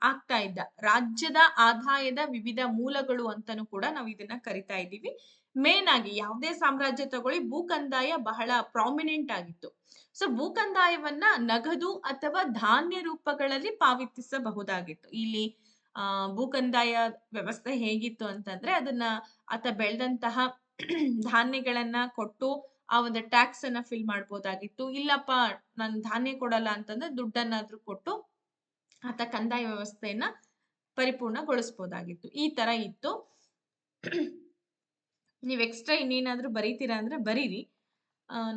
ಆಗ್ತಾ ಇದ್ದ. ರಾಜ್ಯದ ಆದಾಯದ ವಿವಿಧ ಮೂಲಗಳು ಅಂತಾನೂ ಕೂಡ ನಾವು ಇದನ್ನ ಕರಿತಾ ಇದ್ದೀವಿ. ಮೇನ್ ಆಗಿ ಯಾವುದೇ ಸಾಮ್ರಾಜ್ಯ ತಗೊಳ್ಳಿ, ಭೂ ಕಂದಾಯ ಬಹಳ ಪ್ರಾಮಿನೆಂಟ್ ಆಗಿತ್ತು. ಸೊ ಭೂ ಕಂದಾಯವನ್ನ ನಗದು ಅಥವಾ ಧಾನ್ಯ ರೂಪಗಳಲ್ಲಿ ಪಾವತಿಸಬಹುದಾಗಿತ್ತು. ಇಲ್ಲಿ ಭೂ ಕಂದಾಯ ವ್ಯವಸ್ಥೆ ಹೇಗಿತ್ತು ಅಂತಂದ್ರೆ, ಅದನ್ನ ಆತ ಬೆಳೆದಂತಹ ಧಾನ್ಯಗಳನ್ನ ಕೊಟ್ಟು ಆ ಒಂದು ಟ್ಯಾಕ್ಸ್ ಅನ್ನ ಫಿಲ್ ಮಾಡ್ಬೋದಾಗಿತ್ತು. ಇಲ್ಲಪ್ಪ ನಾನು ಧಾನ್ಯ ಕೊಡಲ್ಲ ಅಂತಂದ್ರೆ ದುಡ್ಡನ್ನಾದ್ರೂ ಕೊಟ್ಟು ಆತ ಕಂದಾಯ ವ್ಯವಸ್ಥೆಯನ್ನ ಪರಿಪೂರ್ಣಗೊಳಿಸಬಹುದಾಗಿತ್ತು. ಈ ತರ ಇತ್ತು. ನೀವ್ ಎಕ್ಸ್ಟ್ರಾ ಇನ್ನೇನಾದ್ರೂ ಬರೀತೀರಾ ಅಂದ್ರೆ ಬರೀರಿ.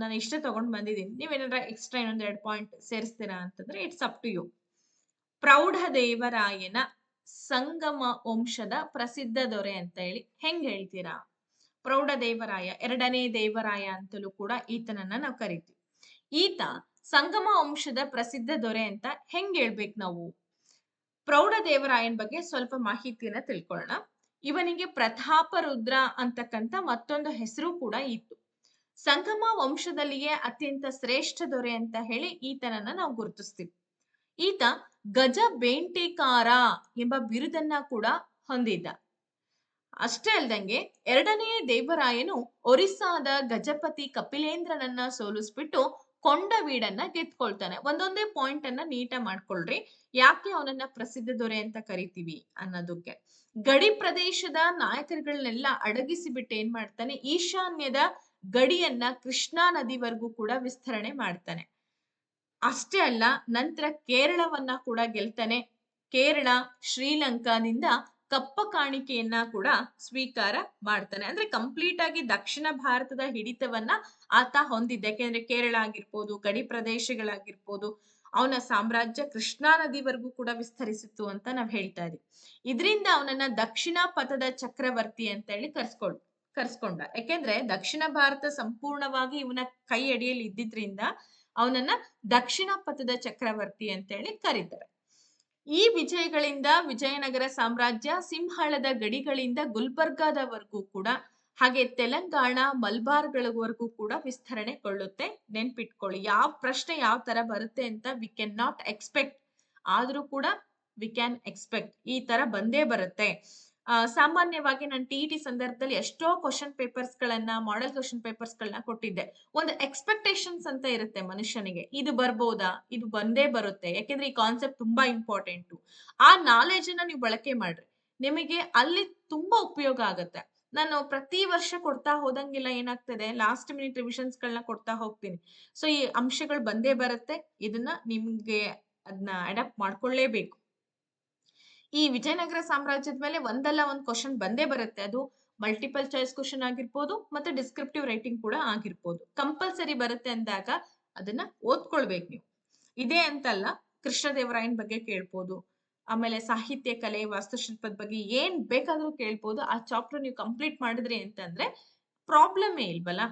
ನಾನು ಇಷ್ಟೇ ತಗೊಂಡ್ ಬಂದಿದ್ದೀನಿ. ನೀವೇನಾದ್ರ ಎಕ್ಸ್ಟ್ರಾ ಇನ್ನೊಂದ್ 2 ಪಾಯಿಂಟ್ ಸೇರಿಸ್ತೀರಾ ಅಂತಂದ್ರೆ ಇಟ್ಸ್ ಅಪ್ ಟು ಯು. ಪ್ರೌಢದೇವರಾಯನ ಸಂಗಮ ವಂಶದ ಪ್ರಸಿದ್ಧ ದೊರೆ ಅಂತ ಹೇಳಿ ಹೆಂಗ್ ಹೇಳ್ತೀರಾ? ಪ್ರೌಢದೇವರಾಯ, 2ನೇ ದೇವರಾಯ ಅಂತಲೂ ಕೂಡ ಈತನನ್ನ ನಾವು ಕರಿತೀವಿ. ಈತ ಸಂಗಮ ವಂಶದ ಪ್ರಸಿದ್ಧ ದೊರೆ ಅಂತ ಹೆಂಗ್ ಹೇಳ್ಬೇಕು ನಾವು? ಪ್ರೌಢದೇವರಾಯನ್ ಬಗ್ಗೆ ಸ್ವಲ್ಪ ಮಾಹಿತಿಯನ್ನ ತಿಳ್ಕೊಳ್ಳೋಣ. ಇವನಿಗೆ ಪ್ರತಾಪ ರುದ್ರ ಅಂತಕ್ಕಂಥ ಮತ್ತೊಂದು ಹೆಸರು ಕೂಡ ಇತ್ತು. ಸಂಗಮ ವಂಶದಲ್ಲಿಯೇ ಅತ್ಯಂತ ಶ್ರೇಷ್ಠ ದೊರೆ ಅಂತ ಹೇಳಿ ಈತನನ್ನ ನಾವು ಗುರುತಿಸ್ತೀವಿ. ಈತ ಗಜ ಬೇಂಟೆಕಾರ ಎಂಬ ಬಿರುದನ್ನ ಕೂಡ ಹೊಂದಿದ್ದ. ಅಷ್ಟೇ ಅಲ್ದಂಗೆ 2ನೇ ದೇವರಾಯನು ಒರಿಸ್ಸಾದ ಗಜಪತಿ ಕಪಿಲೇಂದ್ರನನ್ನ ಸೋಲಿಸ್ಬಿಟ್ಟು ಕೊಂಡವೀಡನ್ನ ಗೆದ್ಕೊಳ್ತಾನೆ. ಒಂದೊಂದೇ ಪಾಯಿಂಟ್ ಅನ್ನ ನೀಟಾಗಿ ಮಾಡ್ಕೊಳ್ರಿ, ಯಾಕೆ ಅವನನ್ನ ಪ್ರಸಿದ್ಧ ದೊರೆ ಅಂತ ಕರಿತೀವಿ ಅನ್ನೋದಕ್ಕೆ. ಗಡಿ ಪ್ರದೇಶದ ನಾಯಕರುಗಳನ್ನೆಲ್ಲ ಅಡಗಿಸಿ ಬಿಟ್ಟು ಏನ್ ಮಾಡ್ತಾನೆ, ಈಶಾನ್ಯದ ಗಡಿಯನ್ನ ಕೃಷ್ಣಾ ನದಿವರೆಗೂ ಕೂಡ ವಿಸ್ತರಣೆ ಮಾಡ್ತಾನೆ. ಅಷ್ಟೇ ಅಲ್ಲ, ನಂತರ ಕೇರಳವನ್ನ ಕೂಡ ಗೆಲ್ತಾನೆ. ಕೇರಳ, ಶ್ರೀಲಂಕಾದಿಂದ ಕಪ್ಪ ಕಾಣಿಕೆಯನ್ನ ಕೂಡ ಸ್ವೀಕಾರ ಮಾಡ್ತಾನೆ. ಅಂದ್ರೆ ಕಂಪ್ಲೀಟ್ ಆಗಿ ದಕ್ಷಿಣ ಭಾರತದ ಹಿಡಿತವನ್ನ ಆತ ಹೊಂದಿದ್ದ. ಯಾಕೆಂದ್ರೆ ಕೇರಳ ಆಗಿರ್ಬೋದು, ಗಡಿ ಪ್ರದೇಶಗಳಾಗಿರ್ಬೋದು, ಅವನ ಸಾಮ್ರಾಜ್ಯ ಕೃಷ್ಣಾ ನದಿವರೆಗೂ ಕೂಡ ವಿಸ್ತರಿಸಿತ್ತು ಅಂತ ನಾವ್ ಹೇಳ್ತಾ ಇದೀವಿ. ಇದರಿಂದ ಅವನನ್ನ ದಕ್ಷಿಣ ಪಥದ ಚಕ್ರವರ್ತಿ ಅಂತ ಹೇಳಿ ಕರ್ಸ್ಕೊಂಡ. ಯಾಕೆಂದ್ರೆ ದಕ್ಷಿಣ ಭಾರತ ಸಂಪೂರ್ಣವಾಗಿ ಇವನ ಕೈ ಅಡಿಯಲ್ಲಿ ಇದ್ದಿದ್ರಿಂದ ಅವನನ್ನ ದಕ್ಷಿಣ ಪಥದ ಚಕ್ರವರ್ತಿ ಅಂತ ಹೇಳಿ ಕರೀತಾರೆ. ಈ ವಿಜಯಗಳಿಂದ ವಿಜಯನಗರ ಸಾಮ್ರಾಜ್ಯ ಸಿಂಹಳದ ಗಡಿಗಳಿಂದ ಗುಲ್ಬರ್ಗಾದವರೆಗೂ ಕೂಡ, ಹಾಗೆ ತೆಲಂಗಾಣ ಮಲ್ಬಾರ್ಗಳವರೆಗೂ ಕೂಡ ವಿಸ್ತರಣೆಗೊಳ್ಳುತ್ತೆ. ನೆನ್ಪಿಟ್ಕೊಳ್ಳಿ, ಯಾವ ಪ್ರಶ್ನೆ ಯಾವ ತರ ಬರುತ್ತೆ ಅಂತ ವಿ ಕ್ಯಾನ್ ನಾಟ್ ಎಕ್ಸ್ಪೆಕ್ಟ್, ಆದ್ರೂ ಕೂಡ ವಿ ಕ್ಯಾನ್ ಎಕ್ಸ್ಪೆಕ್ಟ್. ಈ ತರ ಬಂದೇ ಬರುತ್ತೆ. ಸಾಮಾನ್ಯವಾಗಿ ನಾನು TET ಸಂದರ್ಭದಲ್ಲಿ ಎಷ್ಟೋ ಕ್ವಶನ್ ಪೇಪರ್ಸ್ ಗಳನ್ನ, ಮಾಡೆಲ್ ಕ್ವಶನ್ ಪೇಪರ್ಸ್ ಗಳನ್ನ ಕೊಟ್ಟಿದ್ದೆ. ಒಂದು ಎಕ್ಸ್ಪೆಕ್ಟೇಷನ್ಸ್ ಅಂತ ಇರುತ್ತೆ ಮನುಷ್ಯನಿಗೆ, ಇದು ಬರ್ಬೋದಾ, ಇದು ಬಂದೇ ಬರುತ್ತೆ. ಯಾಕೆಂದ್ರೆ ಈ ಕಾನ್ಸೆಪ್ಟ್ ತುಂಬಾ ಇಂಪಾರ್ಟೆಂಟ್. ಆ ನಾಲೆಜ್ ಅನ್ನ ನೀವು ಬಳಕೆ ಮಾಡ್ರಿ, ನಿಮಗೆ ಅಲ್ಲಿ ತುಂಬಾ ಉಪಯೋಗ ಆಗುತ್ತೆ. ನಾನು ಪ್ರತಿ ವರ್ಷ ಕೊಡ್ತಾ ಹೋದಂಗೆಲ್ಲ ಏನಾಗ್ತದೆ, ಲಾಸ್ಟ್ ಮಿನಿಟ್ ರಿವಿಷನ್ಸ್ ಗಳನ್ನ ಕೊಡ್ತಾ ಹೋಗ್ತೀನಿ. ಸೊ ಈ ಅಂಶಗಳು ಬಂದೇ ಬರುತ್ತೆ. ಇದನ್ನ ನಿಮ್ಗೆ ಅದನ್ನ ಅಡಾಪ್ಟ್ ಮಾಡ್ಕೊಳ್ಳೇಬೇಕು. ಈ ವಿಜಯನಗರ ಸಾಮ್ರಾಜ್ಯದ ಮೇಲೆ ಒಂದಲ್ಲ ಒಂದು ಕ್ವಶನ್ ಬಂದೇ ಬರುತ್ತೆ. ಅದು ಮಲ್ಟಿಪಲ್ ಚಾಯ್ಸ್ ಕ್ವಶನ್ ಆಗಿರ್ಬೋದು, ಮತ್ತೆ ಡಿಸ್ಕ್ರಿಪ್ಟಿವ್ ರೈಟಿಂಗ್ ಕೂಡ ಆಗಿರ್ಬೋದು. ಕಂಪಲ್ಸರಿ ಬರುತ್ತೆ ಅಂದಾಗ ಅದನ್ನ ಓದ್ಕೊಳ್ಬೇಕು ನೀವು. ಇದೇ ಅಂತಲ್ಲ, ಕೃಷ್ಣದೇವರಾಯನ್ ಬಗ್ಗೆ ಕೇಳ್ಬೋದು, ಆಮೇಲೆ ಸಾಹಿತ್ಯ ಕಲೆ, ವಾಸ್ತುಶಿಲ್ಪದ ಬಗ್ಗೆ ಏನ್ ಬೇಕಾದ್ರೂ ಕೇಳ್ಬೋದು. ಆ ಚಾಪ್ಟರ್ ನೀವು ಕಂಪ್ಲೀಟ್ ಮಾಡಿದ್ರಿ ಅಂತಂದ್ರೆ ಪ್ರಾಬ್ಲಮೇ ಇಲ್ವಲ್ಲ.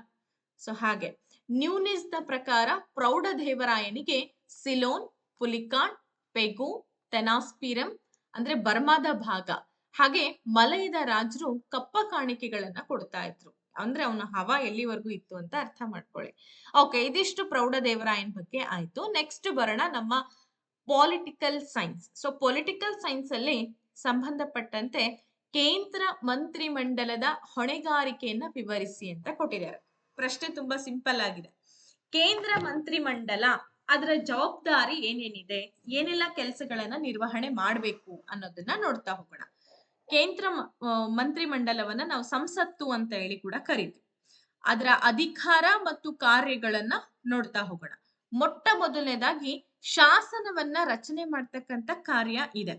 ಸೊ ಹಾಗೆ ನ್ಯೂನಿಸ್ ನ ಪ್ರಕಾರ ಪ್ರೌಢದೇವರಾಯನಿಗೆ ಸಿಲೋನ್, ಪುಲಿಕಾನ್, ಪೆಗು, ತೆನಾಸ್ಪೀರಂ ಅಂದ್ರೆ ಬರ್ಮಾದ ಭಾಗ, ಹಾಗೆ ಮಲಯದ ರಾಜರು ಕಪ್ಪ ಕಾಣಿಕೆಗಳನ್ನ ಕೊಡ್ತಾ ಇದ್ರು. ಅಂದ್ರೆ ಅವನ ಹವಾ ಎಲ್ಲಿವರೆಗೂ ಇತ್ತು ಅಂತ ಅರ್ಥ ಮಾಡ್ಕೊಳ್ಳಿ. ಓಕೆ, ಇದಿಷ್ಟು ಪ್ರೌಢದೇವರಾಯನ್ ಬಗ್ಗೆ ಆಯ್ತು. ನೆಕ್ಸ್ಟ್ ಬರೋಣ ನಮ್ಮ political science. So political science ಅಲ್ಲಿ ಸಂಬಂಧಪಟ್ಟಂತೆ ಕೇಂದ್ರ ಮಂತ್ರಿ ಮಂಡಲದ ಹೊಣೆಗಾರಿಕೆಯನ್ನ ವಿವರಿಸಿ ಅಂತ ಕೊಟ್ಟಿದ್ದಾರೆ. ಪ್ರಶ್ನೆ ತುಂಬಾ ಸಿಂಪಲ್ ಆಗಿದೆ. ಕೇಂದ್ರ ಮಂತ್ರಿ ಮಂಡಲ, ಅದರ ಜವಾಬ್ದಾರಿ ಏನೇನಿದೆ, ಏನೆಲ್ಲ ಕೆಲಸಗಳನ್ನ ನಿರ್ವಹಣೆ ಮಾಡಬೇಕು ಅನ್ನೋದನ್ನ ನೋಡ್ತಾ ಹೋಗೋಣ. ಕೇಂದ್ರ ಮಂತ್ರಿ ಮಂಡಲವನ್ನ ನಾವು ಸಂಸತ್ತು ಅಂತ ಹೇಳಿ ಕೂಡ ಕರಿತೀವಿ. ಅದರ ಅಧಿಕಾರ ಮತ್ತು ಕಾರ್ಯಗಳನ್ನ ನೋಡ್ತಾ ಹೋಗೋಣ. ಮೊಟ್ಟ ಮೊದಲನೇದಾಗಿ ಶಾಸನವನ್ನ ರಚನೆ ಮಾಡ್ತಕ್ಕಂಥ ಕಾರ್ಯ ಇದೆ.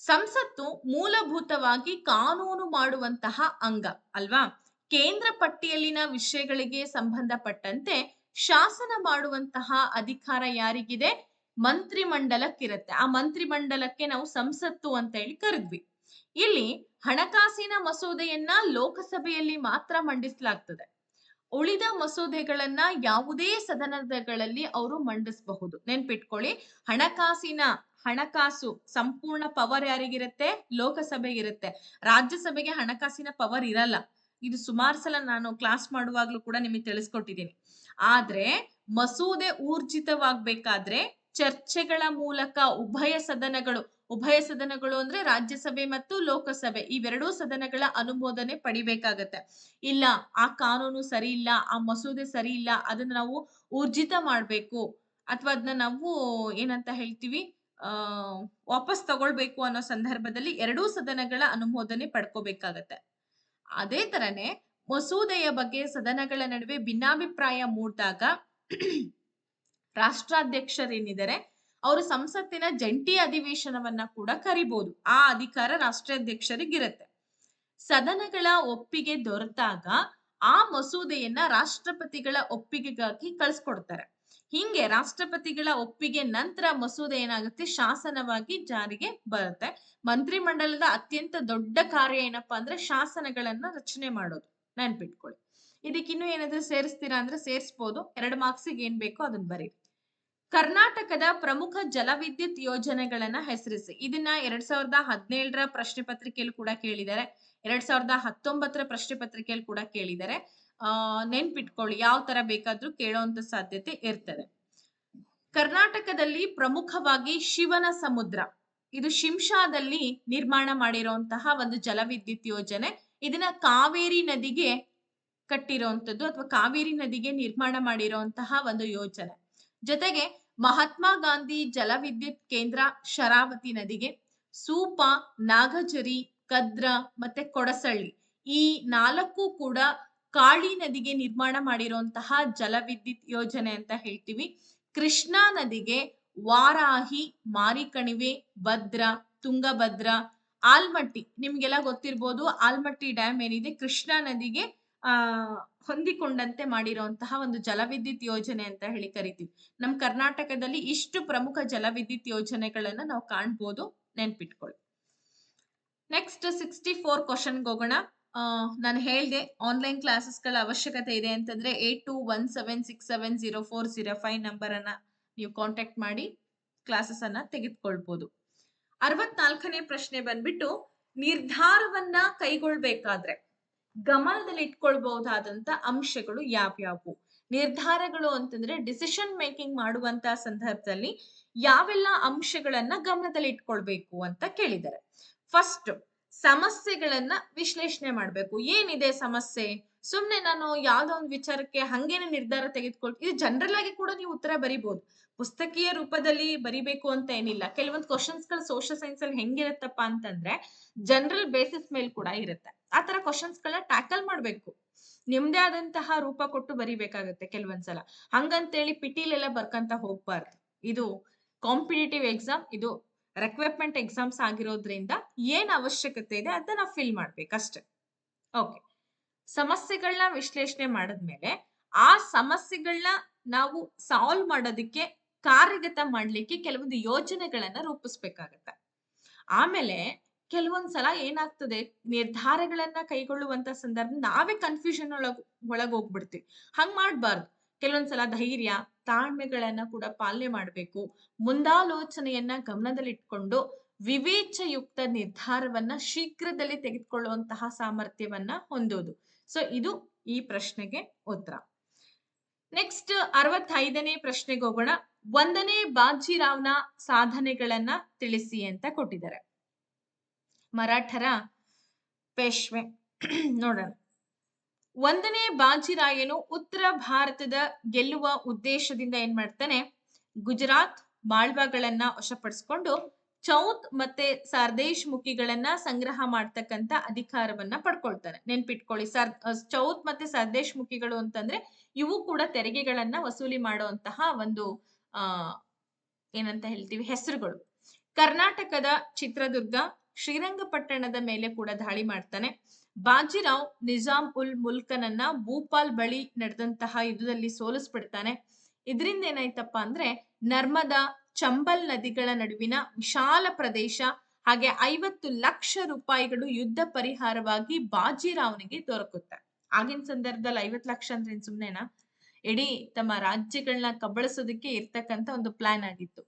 ಸಂಸತ್ತು ಮೂಲಭೂತವಾಗಿ ಕಾನೂನು ಮಾಡುವಂತಹ ಅಂಗ ಅಲ್ವಾ. ಕೇಂದ್ರ ಪಟ್ಟಿಯಲ್ಲಿನ ವಿಷಯಗಳಿಗೆ ಸಂಬಂಧಪಟ್ಟಂತೆ ಶಾಸನ ಮಾಡುವಂತಹ ಅಧಿಕಾರ ಯಾರಿಗಿದೆ? ಮಂತ್ರಿ ಮಂಡಲಕ್ಕಿರುತ್ತೆ. ಆ ಮಂತ್ರಿ ಮಂಡಲಕ್ಕೆ ನಾವು ಸಂಸತ್ತು ಅಂತ ಹೇಳಿ ಕರೆದ್ವಿ. ಇಲ್ಲಿ ಹಣಕಾಸಿನ ಮಸೂದೆಯನ್ನ ಲೋಕಸಭೆಯಲ್ಲಿ ಮಾತ್ರ ಮಂಡಿಸಲಾಗ್ತದೆ. ಉಳಿದ ಮಸೂದೆಗಳನ್ನ ಯಾವುದೇ ಸದನಗಳಲ್ಲಿ ಅವರು ಮಂಡಿಸಬಹುದು. ನೆನ್ಪಿಟ್ಕೊಳ್ಳಿ, ಹಣಕಾಸು ಸಂಪೂರ್ಣ ಪವರ್ ಯಾರಿಗಿರುತ್ತೆ? ಲೋಕಸಭೆಗಿರುತ್ತೆ. ರಾಜ್ಯಸಭೆಗೆ ಹಣಕಾಸಿನ ಪವರ್ ಇರಲ್ಲ. ಇದು ಸುಮಾರು ಸಲ ನಾನು ಕ್ಲಾಸ್ ಮಾಡುವಾಗ್ಲೂ ಕೂಡ ನಿಮಗೆ ತಿಳಿಸ್ಕೊಟ್ಟಿದ್ದೀನಿ. ಆದ್ರೆ ಮಸೂದೆ ಊರ್ಜಿತವಾಗ್ಬೇಕಾದ್ರೆ ಚರ್ಚೆಗಳ ಮೂಲಕ ಉಭಯ ಸದನಗಳು ಅಂದ್ರೆ ರಾಜ್ಯಸಭೆ ಮತ್ತು ಲೋಕಸಭೆ, ಇವೆರಡೂ ಸದನಗಳ ಅನುಮೋದನೆ ಪಡಿಬೇಕಾಗತ್ತೆ. ಇಲ್ಲ, ಆ ಕಾನೂನು ಸರಿ ಇಲ್ಲ, ಆ ಮಸೂದೆ ಸರಿ ಇಲ್ಲ, ಅದನ್ನ ನಾವು ಊರ್ಜಿತ ಮಾಡ್ಬೇಕು ಅಥವಾ ಅದನ್ನ ನಾವು ಏನಂತ ಹೇಳ್ತೀವಿ, ವಾಪಸ್ ತಗೊಳ್ಬೇಕು ಅನ್ನೋ ಸಂದರ್ಭದಲ್ಲಿ ಎರಡೂ ಸದನಗಳ ಅನುಮೋದನೆ ಪಡ್ಕೋಬೇಕಾಗತ್ತೆ. ಅದೇ ತರನೇ ಮಸೂದೆಯ ಬಗ್ಗೆ ಸದನಗಳ ನಡುವೆ ಭಿನ್ನಾಭಿಪ್ರಾಯ ಮೂಡಿದಾಗ ರಾಷ್ಟ್ರಾಧ್ಯಕ್ಷರೇನಿದ್ದಾರೆ ಅವರು ಸಂಸತ್ತಿನ ಜಂಟಿ ಅಧಿವೇಶನವನ್ನ ಕೂಡ ಕರಿಬಹುದು. ಆ ಅಧಿಕಾರ ರಾಷ್ಟ್ರಾಧ್ಯಕ್ಷರಿಗಿರುತ್ತೆ. ಸದನಗಳ ಒಪ್ಪಿಗೆ ದೊರೆತಾಗ ಆ ಮಸೂದೆಯನ್ನ ರಾಷ್ಟ್ರಪತಿಗಳ ಒಪ್ಪಿಗೆಗಾಗಿ ಕಳಿಸ್ಕೊಡ್ತಾರೆ. ಹಿಂಗೆ ರಾಷ್ಟ್ರಪತಿಗಳ ಒಪ್ಪಿಗೆ ನಂತರ ಮಸೂದೆ ಏನಾಗುತ್ತೆ? ಶಾಸನವಾಗಿ ಜಾರಿಗೆ ಬರುತ್ತೆ. ಮಂತ್ರಿಮಂಡಲದ ಅತ್ಯಂತ ದೊಡ್ಡ ಕಾರ್ಯ ಏನಪ್ಪಾ ಅಂದ್ರೆ ಶಾಸನಗಳನ್ನ ರಚನೆ ಮಾಡೋದು. ನೆನ್ಪಿಟ್ಕೊಳ್ಳಿ. ಇದಕ್ಕಿನ್ನೂ ಏನಾದ್ರೂ ಸೇರಿಸ್ತೀರಾ ಅಂದ್ರೆ ಸೇರಿಸಬಹುದು. 2 ಮಾರ್ಕ್ಸಿಗೆ ಏನ್ ಬೇಕೋ ಅದನ್ನ ಬರೀರಿ. ಕರ್ನಾಟಕದ ಪ್ರಮುಖ ಜಲವಿದ್ಯುತ್ ಯೋಜನೆಗಳನ್ನ ಹೆಸರಿಸಿ. ಇದನ್ನ 2017ರ ಪ್ರಶ್ನೆ ಪತ್ರಿಕೆಯಲ್ಲಿ ಕೂಡ ಕೇಳಿದ್ದಾರೆ, 2019ರ ಪ್ರಶ್ನೆ ಪತ್ರಿಕೆಯಲ್ಲಿ ಕೂಡ ಕೇಳಿದ್ದಾರೆ. ನೆನ್ಪಿಟ್ಕೊಳ್ಳಿ, ಯಾವ ತರ ಬೇಕಾದ್ರೂ ಕೇಳೋಂತ ಸಾಧ್ಯತೆ ಇರ್ತದೆ. ಕರ್ನಾಟಕದಲ್ಲಿ ಪ್ರಮುಖವಾಗಿ ಶಿವನ ಸಮುದ್ರ, ಇದು ಶಿಂಷಾದಲ್ಲಿ ನಿರ್ಮಾಣ ಮಾಡಿರುವಂತಹ ಒಂದು ಜಲವಿದ್ಯುತ್ ಯೋಜನೆ. ಇದನ್ನ ಕಾವೇರಿ ನದಿಗೆ ಕಟ್ಟಿರುವಂತದ್ದು ಅಥವಾ ಕಾವೇರಿ ನದಿಗೆ ನಿರ್ಮಾಣ ಮಾಡಿರುವಂತಹ ಒಂದು ಯೋಜನೆ. ಜೊತೆಗೆ ಮಹಾತ್ಮ ಗಾಂಧಿ ಜಲವಿದ್ಯುತ್ ಕೇಂದ್ರ ಶರಾವತಿ ನದಿಗೆ, ಸೂಪ, ನಾಗಜರಿ, ಕದ್ರಾ ಮತ್ತೆ ಕೊಡಸಳ್ಳಿ, ಈ 4 ಕೂಡ ಕಾಳಿ ನದಿಗೆ ನಿರ್ಮಾಣ ಮಾಡಿರುವಂತಹ ಜಲವಿದ್ಯುತ್ ಯೋಜನೆ ಅಂತ ಹೇಳ್ತೀವಿ. ಕೃಷ್ಣಾ ನದಿಗೆ ವಾರಾಹಿ, ಮಾರಿಕಣಿವೆ, ಭದ್ರಾ, ತುಂಗಭದ್ರಾ, ಆಲ್ಮಟ್ಟಿ, ನಿಮ್ಗೆಲ್ಲ ಗೊತ್ತಿರ್ಬೋದು, ಆಲ್ಮಟ್ಟಿ ಡ್ಯಾಮ್ ಏನಿದೆ ಕೃಷ್ಣಾ ನದಿಗೆ ಹೊಂದಿಕೊಂಡಂತೆ ಮಾಡಿರುವಂತಹ ಒಂದು ಜಲವಿದ್ಯುತ್ ಯೋಜನೆ ಅಂತ ಹೇಳಿ ಕರಿತೀವಿ. ನಮ್ಮ ಕರ್ನಾಟಕದಲ್ಲಿ ಇಷ್ಟು ಪ್ರಮುಖ ಜಲವಿದ್ಯುತ್ ಯೋಜನೆಗಳನ್ನ ನಾವು ಕಾಣ್ಬೋದು. ನೆನ್ಪಿಟ್ಕೊಳ್ಳಿ. ನೆಕ್ಸ್ಟ್ 64 ಕ್ವಶನ್ಗೆ ಹೋಗೋಣ. ನಾನು ಹೇಳ್ದೆ ಆನ್ಲೈನ್ ಕ್ಲಾಸಸ್ಗಳ ಅವಶ್ಯಕತೆ ಇದೆ ಅಂತಂದ್ರೆ 8217670405 ನಂಬರ್ ಅನ್ನ ನೀವು ಕಾಂಟ್ಯಾಕ್ಟ್ ಮಾಡಿ ಕ್ಲಾಸಸ್ ಅನ್ನ ತೆಗೆದುಕೊಳ್ಬಹುದು. 64ನೇ ಪ್ರಶ್ನೆ ಬಂದ್ಬಿಟ್ಟು, ನಿರ್ಧಾರವನ್ನ ಕೈಗೊಳ್ಬೇಕಾದ್ರೆ ಗಮನದಲ್ಲಿ ಇಟ್ಕೊಳ್ಬಹುದಾದಂತ ಅಂಶಗಳು ಯಾವ್ಯಾವು? ನಿರ್ಧಾರಗಳು ಅಂತಂದ್ರೆ ಡಿಸಿಷನ್ ಮೇಕಿಂಗ್ ಮಾಡುವಂತ ಸಂದರ್ಭದಲ್ಲಿ ಯಾವೆಲ್ಲ ಅಂಶಗಳನ್ನ ಗಮನದಲ್ಲಿ ಇಟ್ಕೊಳ್ಬೇಕು ಅಂತ ಕೇಳಿದ್ದಾರೆ. ಫಸ್ಟ್, ಸಮಸ್ಯೆಗಳನ್ನ ವಿಶ್ಲೇಷಣೆ ಮಾಡ್ಬೇಕು. ಏನಿದೆ ಸಮಸ್ಯೆ? ಸುಮ್ನೆ ನಾನು ಯಾವ್ದೋ ಒಂದು ವಿಚಾರಕ್ಕೆ ಹಂಗೇನೆ ನಿರ್ಧಾರ ತೆಗೆದುಕೊಳ್ತೀನಿ. ಇದು ಜನರಲ್ ಆಗಿ ಕೂಡ ನೀವು ಉತ್ತರ ಬರಿಬಹುದು, ಪುಸ್ತಕೀಯ ರೂಪದಲ್ಲಿ ಬರಿಬೇಕು ಅಂತ ಏನಿಲ್ಲ. ಕೆಲವೊಂದು ಕ್ವಶನ್ಸ್ ಗಳು ಸೋಷಿಯಲ್ ಸೈನ್ಸ್ ಅಲ್ಲಿ ಹೆಂಗಿರುತ್ತಪ್ಪ ಅಂತಂದ್ರೆ ಜನರಲ್ ಬೇಸಿಸ್ ಮೇಲೆ ಕೂಡ ಇರುತ್ತೆ. ಆ ತರ ಕ್ವಶನ್ಸ್ ಗಳನ್ನ ಟ್ಯಾಕಲ್ ಮಾಡ್ಬೇಕು. ನಿಮ್ದೇ ಆದಂತಹ ರೂಪ ಕೊಟ್ಟು ಬರಿಬೇಕಾಗತ್ತೆ ಕೆಲವೊಂದ್ಸಲ. ಹಂಗಂತೇಳಿ ಪಿಟೀಲೆಲ್ಲ ಬರ್ಕಂತ ಹೋಗ್ಬಾರ್ದು. ಇದು ಕಾಂಪಿಟೇಟಿವ್ ಎಕ್ಸಾಮ್, ಇದು ರಿಕ್ವೈರ್ಮೆಂಟ್ ಎಕ್ಸಾಮ್ಸ್ ಆಗಿರೋದ್ರಿಂದ ಏನ್ ಅವಶ್ಯಕತೆ ಇದೆ ಅದನ್ನ ನಾವು ಫಿಲ್ ಮಾಡ್ಬೇಕಷ್ಟೆ. ಓಕೆ, ಸಮಸ್ಯೆಗಳನ್ನ ವಿಶ್ಲೇಷಣೆ ಮಾಡಿದ್ಮೇಲೆ ಆ ಸಮಸ್ಯೆಗಳನ್ನ ನಾವು ಸಾಲ್ವ್ ಮಾಡೋದಕ್ಕೆ, ಕಾರ್ಯಗತ ಮಾಡ್ಲಿಕ್ಕೆ ಕೆಲವೊಂದು ಯೋಜನೆಗಳನ್ನ ರೂಪಿಸ್ಬೇಕಾಗತ್ತೆ. ಆಮೇಲೆ ಕೆಲವೊಂದ್ಸಲ ಏನಾಗ್ತದೆ, ನಿರ್ಧಾರಗಳನ್ನ ಕೈಗೊಳ್ಳುವಂತ ಸಂದರ್ಭ ನಾವೇ ಕನ್ಫ್ಯೂಷನ್ ಒಳಗ್ ಹೋಗ್ಬಿಡ್ತೀವಿ. ಹಂಗ್ ಮಾಡ್ಬಾರ್ದು. ಕೆಲವೊಂದ್ಸಲ ಧೈರ್ಯ, ತಾಳ್ಮೆಗಳನ್ನ ಕೂಡ ಪಾಲನೆ ಮಾಡ್ಬೇಕು. ಮುಂದಾಲೋಚನೆಯನ್ನ ಗಮನದಲ್ಲಿಟ್ಕೊಂಡು ವಿವೇಚಯುಕ್ತ ನಿರ್ಧಾರವನ್ನ ಶೀಘ್ರದಲ್ಲಿ ತೆಗೆದುಕೊಳ್ಳುವಂತಹ ಸಾಮರ್ಥ್ಯವನ್ನ ಹೊಂದೋದು. ಸೊ ಇದು ಈ ಪ್ರಶ್ನೆಗೆ ಉತ್ತರ. ನೆಕ್ಸ್ಟ್ 65ನೇ ಪ್ರಶ್ನೆಗೆ ಹೋಗೋಣ. 1ನೇ ಬಾಜಿರಾವ್ನ ಸಾಧನೆಗಳನ್ನ ತಿಳಿಸಿ ಅಂತ ಕೊಟ್ಟಿದ್ದಾರೆ. ಮರಾಠರ ಪೇಶ್ವೆ. ನೋಡೋಣ. 1ನೇ ಬಾಜಿರಾಯನು ಉತ್ತರ ಭಾರತದ ಗೆಲ್ಲುವ ಉದ್ದೇಶದಿಂದ ಏನ್ ಮಾಡ್ತಾನೆ, ಗುಜರಾತ್, ಮಾಳ್ವಾಗಳನ್ನ ವಶಪಡಿಸಿಕೊಂಡು ಚೌತ್ ಮತ್ತೆ ಸರ್ದೇಶ್ ಮುಖಿಗಳನ್ನ ಸಂಗ್ರಹ ಮಾಡ್ತಕ್ಕಂತ ಅಧಿಕಾರವನ್ನ ಪಡ್ಕೊಳ್ತಾನೆ. ನೆನ್ಪಿಟ್ಕೊಳ್ಳಿ, ಚೌತ್ ಮತ್ತೆ ಸರ್ದೇಶ್ ಮುಖಿಗಳು ಅಂತಂದ್ರೆ ಇವು ಕೂಡ ತೆರಿಗೆಗಳನ್ನ ವಸೂಲಿ ಮಾಡುವಂತಹ ಒಂದು ಏನಂತ ಹೇಳ್ತೀವಿ ಹೆಸರುಗಳು. ಕರ್ನಾಟಕದ ಚಿತ್ರದುರ್ಗ, ಶ್ರೀರಂಗಪಟ್ಟಣದ ಮೇಲೆ ಕೂಡ ದಾಳಿ ಮಾಡ್ತಾನೆ. ಬಾಜಿರಾವ್ ನಿಜಾಮ್ ಉಲ್ ಮುಲ್ಕನನ್ನ ಭೂಪಾಲ್ ಬಳಿ ನಡೆದಂತಹ ಯುದ್ಧದಲ್ಲಿ ಸೋಲಿಸ್ಬಿಡ್ತಾನೆ. ಇದರಿಂದ ಏನಾಯ್ತಪ್ಪ ಅಂದ್ರೆ ನರ್ಮದಾ, ಚಂಬಲ್ ನದಿಗಳ ನಡುವಿನ ವಿಶಾಲ ಪ್ರದೇಶ ಹಾಗೆ 50 ಲಕ್ಷ ರೂಪಾಯಿಗಳು ಯುದ್ಧ ಪರಿಹಾರವಾಗಿ ಬಾಜಿರಾವ್ನಿಗೆ ದೊರಕುತ್ತೆ. ಆಗಿನ ಸಂದರ್ಭದಲ್ಲಿ 50 ಲಕ್ಷ ಅಂದ್ರೆ ಏನ್ ಸುಮ್ನೆನಾ? ಇಡೀ ತಮ್ಮ ರಾಜ್ಯಗಳನ್ನ ಕಬಳಿಸೋದಕ್ಕೆ ಇರ್ತಕ್ಕಂಥ ಒಂದು ಪ್ಲಾನ್ ಆಗಿತ್ತು.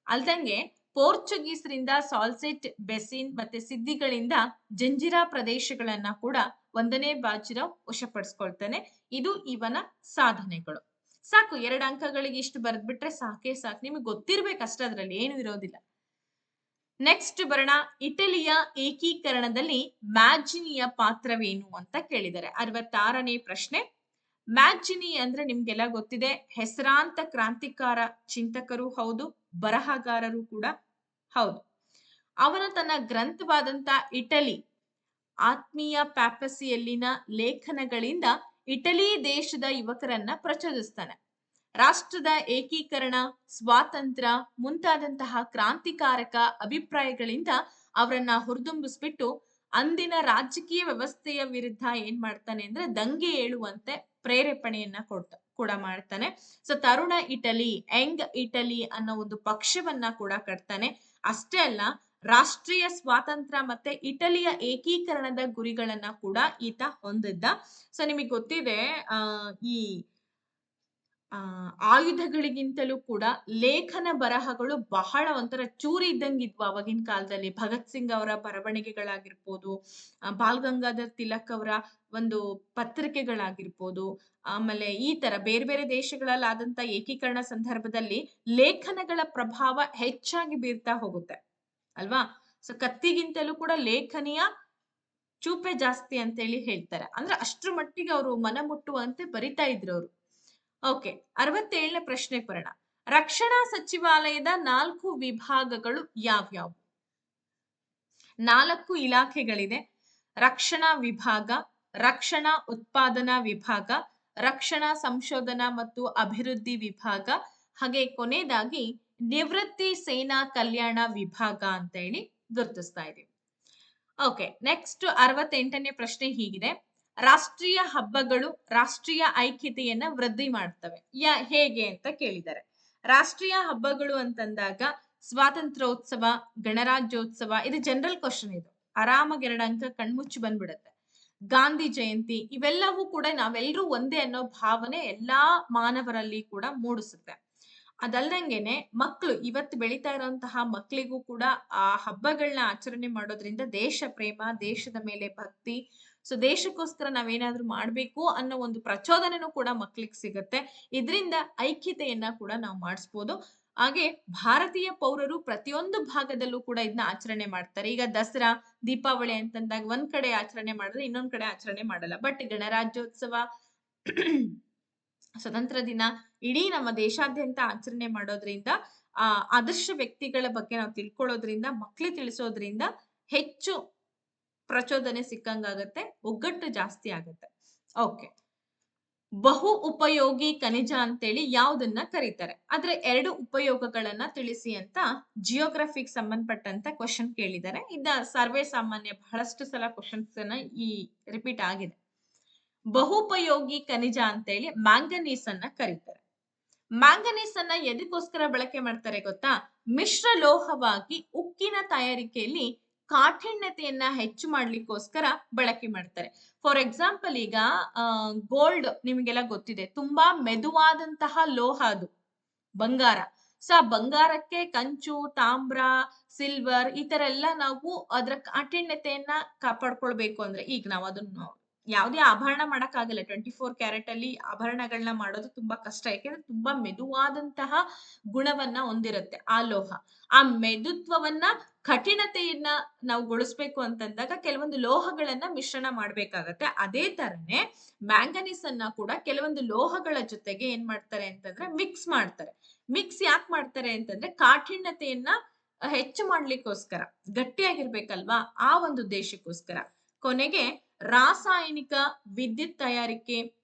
ಅಲ್ದಂಗೆ ಪೋರ್ಚುಗೀಸರಿಂದ ಸಾಲ್ಸೆಟ್, ಬೆಸಿನ್ ಮತ್ತೆ ಸಿದ್ದಿಗಳಿಂದ ಜಂಜಿರಾ ಪ್ರದೇಶಗಳನ್ನ ಕೂಡ 1ನೇ ಬಾಜಿರಾವ್ ವಶಪಡಿಸ್ಕೊಳ್ತಾನೆ. ಇದು ಇವನ ಸಾಧನೆಗಳು. ಸಾಕು 2 ಅಂಕಗಳಿಗೆ ಇಷ್ಟು ಬರ್ದ್ಬಿಟ್ರೆ ಸಾಕೆ ಸಾಕು. ನಿಮಗೆ ಗೊತ್ತಿರ್ಬೇಕು ಅಷ್ಟೇ, ಅದ್ರಲ್ಲಿ ಏನು ಇರೋದಿಲ್ಲ. ನೆಕ್ಸ್ಟ್ ಬರೋಣ. ಇಟಲಿಯ ಏಕೀಕರಣದಲ್ಲಿ ಮ್ಯಾಜಿನಿಯ ಪಾತ್ರವೇನು ಅಂತ ಕೇಳಿದ್ದಾರೆ. 66ನೇ ಪ್ರಶ್ನೆ. ಮ್ಯಾಜಿನಿ ಅಂದ್ರೆ ನಿಮ್ಗೆಲ್ಲ ಗೊತ್ತಿದೆ, ಹೆಸರಾಂತ ಕ್ರಾಂತಿಕಾರ ಚಿಂತಕರು ಹೌದು, ಬರಹಗಾರರು ಕೂಡ ಹೌದು. ಅವನು ತನ್ನ ಗ್ರಂಥವಾದಂತ ಇಟಲಿ ಆತ್ಮೀಯ ಪ್ಯಾಪಸಿಯಲ್ಲಿನ ಲೇಖನಗಳಿಂದ ಇಟಲಿ ದೇಶದ ಯುವಕರನ್ನ ಪ್ರಚೋದಿಸ್ತಾನೆ. ರಾಷ್ಟ್ರದ ಏಕೀಕರಣ, ಸ್ವಾತಂತ್ರ್ಯ ಮುಂತಾದಂತಹ ಕ್ರಾಂತಿಕಾರಕ ಅಭಿಪ್ರಾಯಗಳಿಂದ ಅವರನ್ನ ಹುರಿದುಂಬಿಸ್ಬಿಟ್ಟು ಅಂದಿನ ರಾಜಕೀಯ ವ್ಯವಸ್ಥೆಯ ವಿರುದ್ಧ ಏನ್ ಮಾಡ್ತಾನೆ ಅಂದ್ರೆ ದಂಗೆ ಏಳುವಂತೆ ಪ್ರೇರೇಪಣೆಯನ್ನ ಕೂಡ ಮಾಡ್ತಾನೆ. ಸೊ ತರುಣ ಇಟಲಿ, ಯಂಗ್ ಇಟಲಿ ಅನ್ನೋ ಒಂದು ಪಕ್ಷವನ್ನ ಕೂಡ ಕಟ್ತಾನೆ. ಅಷ್ಟೇ ಅಲ್ಲ, ರಾಷ್ಟ್ರೀಯ ಸ್ವಾತಂತ್ರ್ಯ ಮತ್ತೆ ಇಟಲಿಯ ಏಕೀಕರಣದ ಗುರಿಗಳನ್ನ ಕೂಡ ಈತ ಹೊಂದಿದ್ದ. ಸೊ ನಿಮಗೆ ಗೊತ್ತಿದೆ, ಈ ಆಯುಧಗಳಿಗಿಂತಲೂ ಕೂಡ ಲೇಖನ ಬರಹಗಳು ಬಹಳ ಒಂಥರ ಚೂರಿ ಇದ್ದಂಗಿದ್ವು ಅವಾಗಿನ ಕಾಲದಲ್ಲಿ. ಭಗತ್ ಸಿಂಗ್ ಅವರ ಬರವಣಿಗೆಗಳಾಗಿರ್ಬೋದು, ಬಾಲ್ ಗಂಗಾಧರ್ ತಿಲಕ್ ಅವರ ಒಂದು ಪತ್ರಿಕೆಗಳಾಗಿರ್ಬೋದು, ಆಮೇಲೆ ಈ ತರ ಬೇರೆ ಬೇರೆ ದೇಶಗಳಲ್ಲಿ ಆದಂತ ಏಕೀಕರಣ ಸಂದರ್ಭದಲ್ಲಿ ಲೇಖನಗಳ ಪ್ರಭಾವ ಹೆಚ್ಚಾಗಿ ಬೀರ್ತಾ ಹೋಗುತ್ತೆ ಅಲ್ವಾ. ಸೊ ಕತ್ತಿಗಿಂತಲೂ ಕೂಡ ಲೇಖನಿಯ ಚೂಪೆ ಜಾಸ್ತಿ ಅಂತ ಹೇಳಿ ಹೇಳ್ತಾರೆ. ಅಂದ್ರೆ ಅಷ್ಟ್ರ ಮಟ್ಟಿಗೆ ಅವರು ಮನಮುಟ್ಟುವಂತೆ ಬರಿತಾ ಇದ್ರು ಅವರು. ಓಕೆ, 67ನೇ ಪ್ರಶ್ನೆ ಬರೋಣ. ರಕ್ಷಣಾ ಸಚಿವಾಲಯದ 4 ವಿಭಾಗಗಳು ಯಾವ್ಯಾವು? 4 ಇಲಾಖೆಗಳಿದೆ. ರಕ್ಷಣಾ ವಿಭಾಗ, ರಕ್ಷಣಾ ಉತ್ಪಾದನಾ ವಿಭಾಗ, ರಕ್ಷಣಾ ಸಂಶೋಧನಾ ಮತ್ತು ಅಭಿವೃದ್ಧಿ ವಿಭಾಗ, ಹಾಗೆ ಕೊನೆಯದಾಗಿ ನಿವೃತ್ತಿ ಸೇನಾ ಕಲ್ಯಾಣ ವಿಭಾಗ ಅಂತ ಹೇಳಿ ಗುರುತಿಸ್ತಾ ಇದೀವಿ. ಓಕೆ, ನೆಕ್ಸ್ಟ್ 68ನೇ ಪ್ರಶ್ನೆ ಹೀಗಿದೆ. ರಾಷ್ಟ್ರೀಯ ಹಬ್ಬಗಳು ರಾಷ್ಟ್ರೀಯ ಐಕ್ಯತೆಯನ್ನ ವೃದ್ಧಿ ಮಾಡ್ತವೆ. ಹೇಗೆ ಅಂತ ಕೇಳಿದ್ದಾರೆ. ರಾಷ್ಟ್ರೀಯ ಹಬ್ಬಗಳು ಅಂತಂದಾಗ ಸ್ವಾತಂತ್ರ್ಯೋತ್ಸವ, ಗಣರಾಜ್ಯೋತ್ಸವ, ಇದು ಜನರಲ್ ಕ್ವಶನ್. ಇದು ಆರಾಮಾಗಿ 2 ಅಂಕ ಕಣ್ಮುಚ್ಚಿ ಬಂದ್ಬಿಡುತ್ತೆ. ಗಾಂಧಿ ಜಯಂತಿ, ಇವೆಲ್ಲವೂ ಕೂಡ ನಾವೆಲ್ಲರೂ ಒಂದೇ ಅನ್ನೋ ಭಾವನೆ ಎಲ್ಲಾ ಮಾನವರಲ್ಲಿ ಕೂಡ ಮೂಡಿಸುತ್ತೆ. ಅದಲ್ದಂಗೆನೆ ಮಕ್ಕಳು, ಇವತ್ತು ಬೆಳೀತಾ ಇರುವಂತಹ ಮಕ್ಕಳಿಗೂ ಕೂಡ ಆ ಹಬ್ಬಗಳನ್ನ ಆಚರಣೆ ಮಾಡೋದ್ರಿಂದ ದೇಶ ಪ್ರೇಮ, ದೇಶದ ಮೇಲೆ ಭಕ್ತಿ, ಸೊ ದೇಶಕ್ಕೋಸ್ಕರ ನಾವೇನಾದ್ರೂ ಮಾಡ್ಬೇಕು ಅನ್ನೋ ಒಂದು ಪ್ರಚೋದನೆನೂ ಕೂಡ ಮಕ್ಕಳಿಗೆ ಸಿಗುತ್ತೆ. ಇದರಿಂದ ಐಕ್ಯತೆಯನ್ನ ಕೂಡ ನಾವು ಮಾಡಿಸ್ಬೋದು. ಹಾಗೆ ಭಾರತೀಯ ಪೌರರು ಪ್ರತಿಯೊಂದು ಭಾಗದಲ್ಲೂ ಕೂಡ ಇದನ್ನ ಆಚರಣೆ ಮಾಡ್ತಾರೆ. ಈಗ ದಸರಾ, ದೀಪಾವಳಿ ಅಂತಂದಾಗ ಒಂದ್ ಕಡೆ ಆಚರಣೆ ಮಾಡಿದ್ರೆ ಇನ್ನೊಂದ್ ಕಡೆ ಆಚರಣೆ ಮಾಡಲ್ಲ. ಬಟ್ ಗಣರಾಜ್ಯೋತ್ಸವ, ಸ್ವತಂತ್ರ ದಿನ ಇಡೀ ನಮ್ಮ ದೇಶಾದ್ಯಂತ ಆಚರಣೆ ಮಾಡೋದ್ರಿಂದ, ಆದರ್ಶ ವ್ಯಕ್ತಿಗಳ ಬಗ್ಗೆ ನಾವು ತಿಳ್ಕೊಳ್ಳೋದ್ರಿಂದ, ಮಕ್ಕಳಿಗೆ ತಿಳಿಸೋದ್ರಿಂದ ಹೆಚ್ಚು ಪ್ರಚೋದನೆ ಸಿಕ್ಕಂಗಾಗತ್ತೆ, ಒಗ್ಗಟ್ಟು ಜಾಸ್ತಿ ಆಗುತ್ತೆ. ಓಕೆ, ಬಹು ಉಪಯೋಗಿ ಖನಿಜ ಅಂತೇಳಿ ಯಾವ್ದನ್ನ ಕರೀತಾರೆ? ಆದ್ರೆ 2 ಉಪಯೋಗಗಳನ್ನ ತಿಳಿಸಿ ಅಂತ ಜಿಯೋಗ್ರಫಿಕ್ ಸಂಬಂಧಪಟ್ಟಂತ ಕ್ವಶನ್ ಕೇಳಿದ್ದಾರೆ. ಇದ ಸರ್ವೇ ಸಾಮಾನ್ಯ, ಬಹಳಷ್ಟು ಸಲ ಕ್ವಶನ್ಸ್ ಈ ರಿಪೀಟ್ ಆಗಿದೆ. ಬಹುಪಯೋಗಿ ಖನಿಜ ಅಂತೇಳಿ ಮ್ಯಾಂಗನೀಸ್ ಅನ್ನ ಕರೀತಾರೆ. ಮ್ಯಾಂಗನೀಸ್ ಅನ್ನ ಎದಕ್ಕೋಸ್ಕರ ಬಳಕೆ ಮಾಡ್ತಾರೆ ಗೊತ್ತಾ? ಮಿಶ್ರ ಲೋಹವಾಗಿ ಉಕ್ಕಿನ ತಯಾರಿಕೆಯಲ್ಲಿ ಕಾಠಿಣ್ಯತೆಯನ್ನ ಹೆಚ್ಚು ಮಾಡ್ಲಿಕ್ಕೋಸ್ಕರ ಬಳಕೆ ಮಾಡ್ತಾರೆ. ಫಾರ್ ಎಕ್ಸಾಂಪಲ್, ಈಗ ಗೋಲ್ಡ್ ನಿಮಗೆಲ್ಲ ಗೊತ್ತಿದೆ, ತುಂಬಾ ಮೆದುವಾದಂತಹ ಲೋಹ ಅದು ಬಂಗಾರ. ಸೊ ಆ ಬಂಗಾರಕ್ಕೆ ಕಂಚು, ತಾಮ್ರ, ಸಿಲ್ವರ್ ಈ ತರ ಎಲ್ಲ ನಾವು ಅದರ ಕಾಠಿಣ್ಯತೆಯನ್ನ ಕಾಪಾಡ್ಕೊಳ್ಬೇಕು ಅಂದ್ರೆ, ಈಗ ನಾವು ಅದನ್ನ ಯಾವುದೇ ಆಭರಣ ಮಾಡಕ್ ಆಗಲ್ಲ. 24 ಕ್ಯಾರೆಟ್ ಅಲ್ಲಿ ಆಭರಣಗಳನ್ನ ಮಾಡೋದು ತುಂಬಾ ಕಷ್ಟ. ಯಾಕೆಂದ್ರೆ ತುಂಬಾ ಮೆದುವಾದಂತಹ ಗುಣವನ್ನ ಹೊಂದಿರುತ್ತೆ ಆ ಲೋಹ. ಆ ಮೆದುತ್ವವನ್ನ, ಕಠಿಣತೆಯನ್ನ ನಾವು ಗೊಳಿಸ್ಬೇಕು ಅಂತಂದಾಗ ಕೆಲವೊಂದು ಲೋಹಗಳನ್ನ ಮಿಶ್ರಣ ಮಾಡ್ಬೇಕಾಗತ್ತೆ. ಅದೇ ತರನೇ ಮ್ಯಾಂಗನೀಸ್ ಅನ್ನ ಕೂಡ ಕೆಲವೊಂದು ಲೋಹಗಳ ಜೊತೆಗೆ ಏನ್ ಮಾಡ್ತಾರೆ ಅಂತಂದ್ರೆ ಮಿಕ್ಸ್ ಮಾಡ್ತಾರೆ. ಮಿಕ್ಸ್ ಯಾಕೆ ಮಾಡ್ತಾರೆ ಅಂತಂದ್ರೆ ಕಾಠಿಣ್ಯತೆಯನ್ನ ಹೆಚ್ಚು ಮಾಡ್ಲಿಕ್ಕೋಸ್ಕರ, ಗಟ್ಟಿಯಾಗಿರ್ಬೇಕಲ್ವಾ, ಆ ಒಂದು ಉದ್ದೇಶಕ್ಕೋಸ್ಕರ. ಕೊನೆಗೆ ರಾಸಾಯನಿಕ, ವಿದ್ಯುತ್ ತಯಾರಿಕೆ,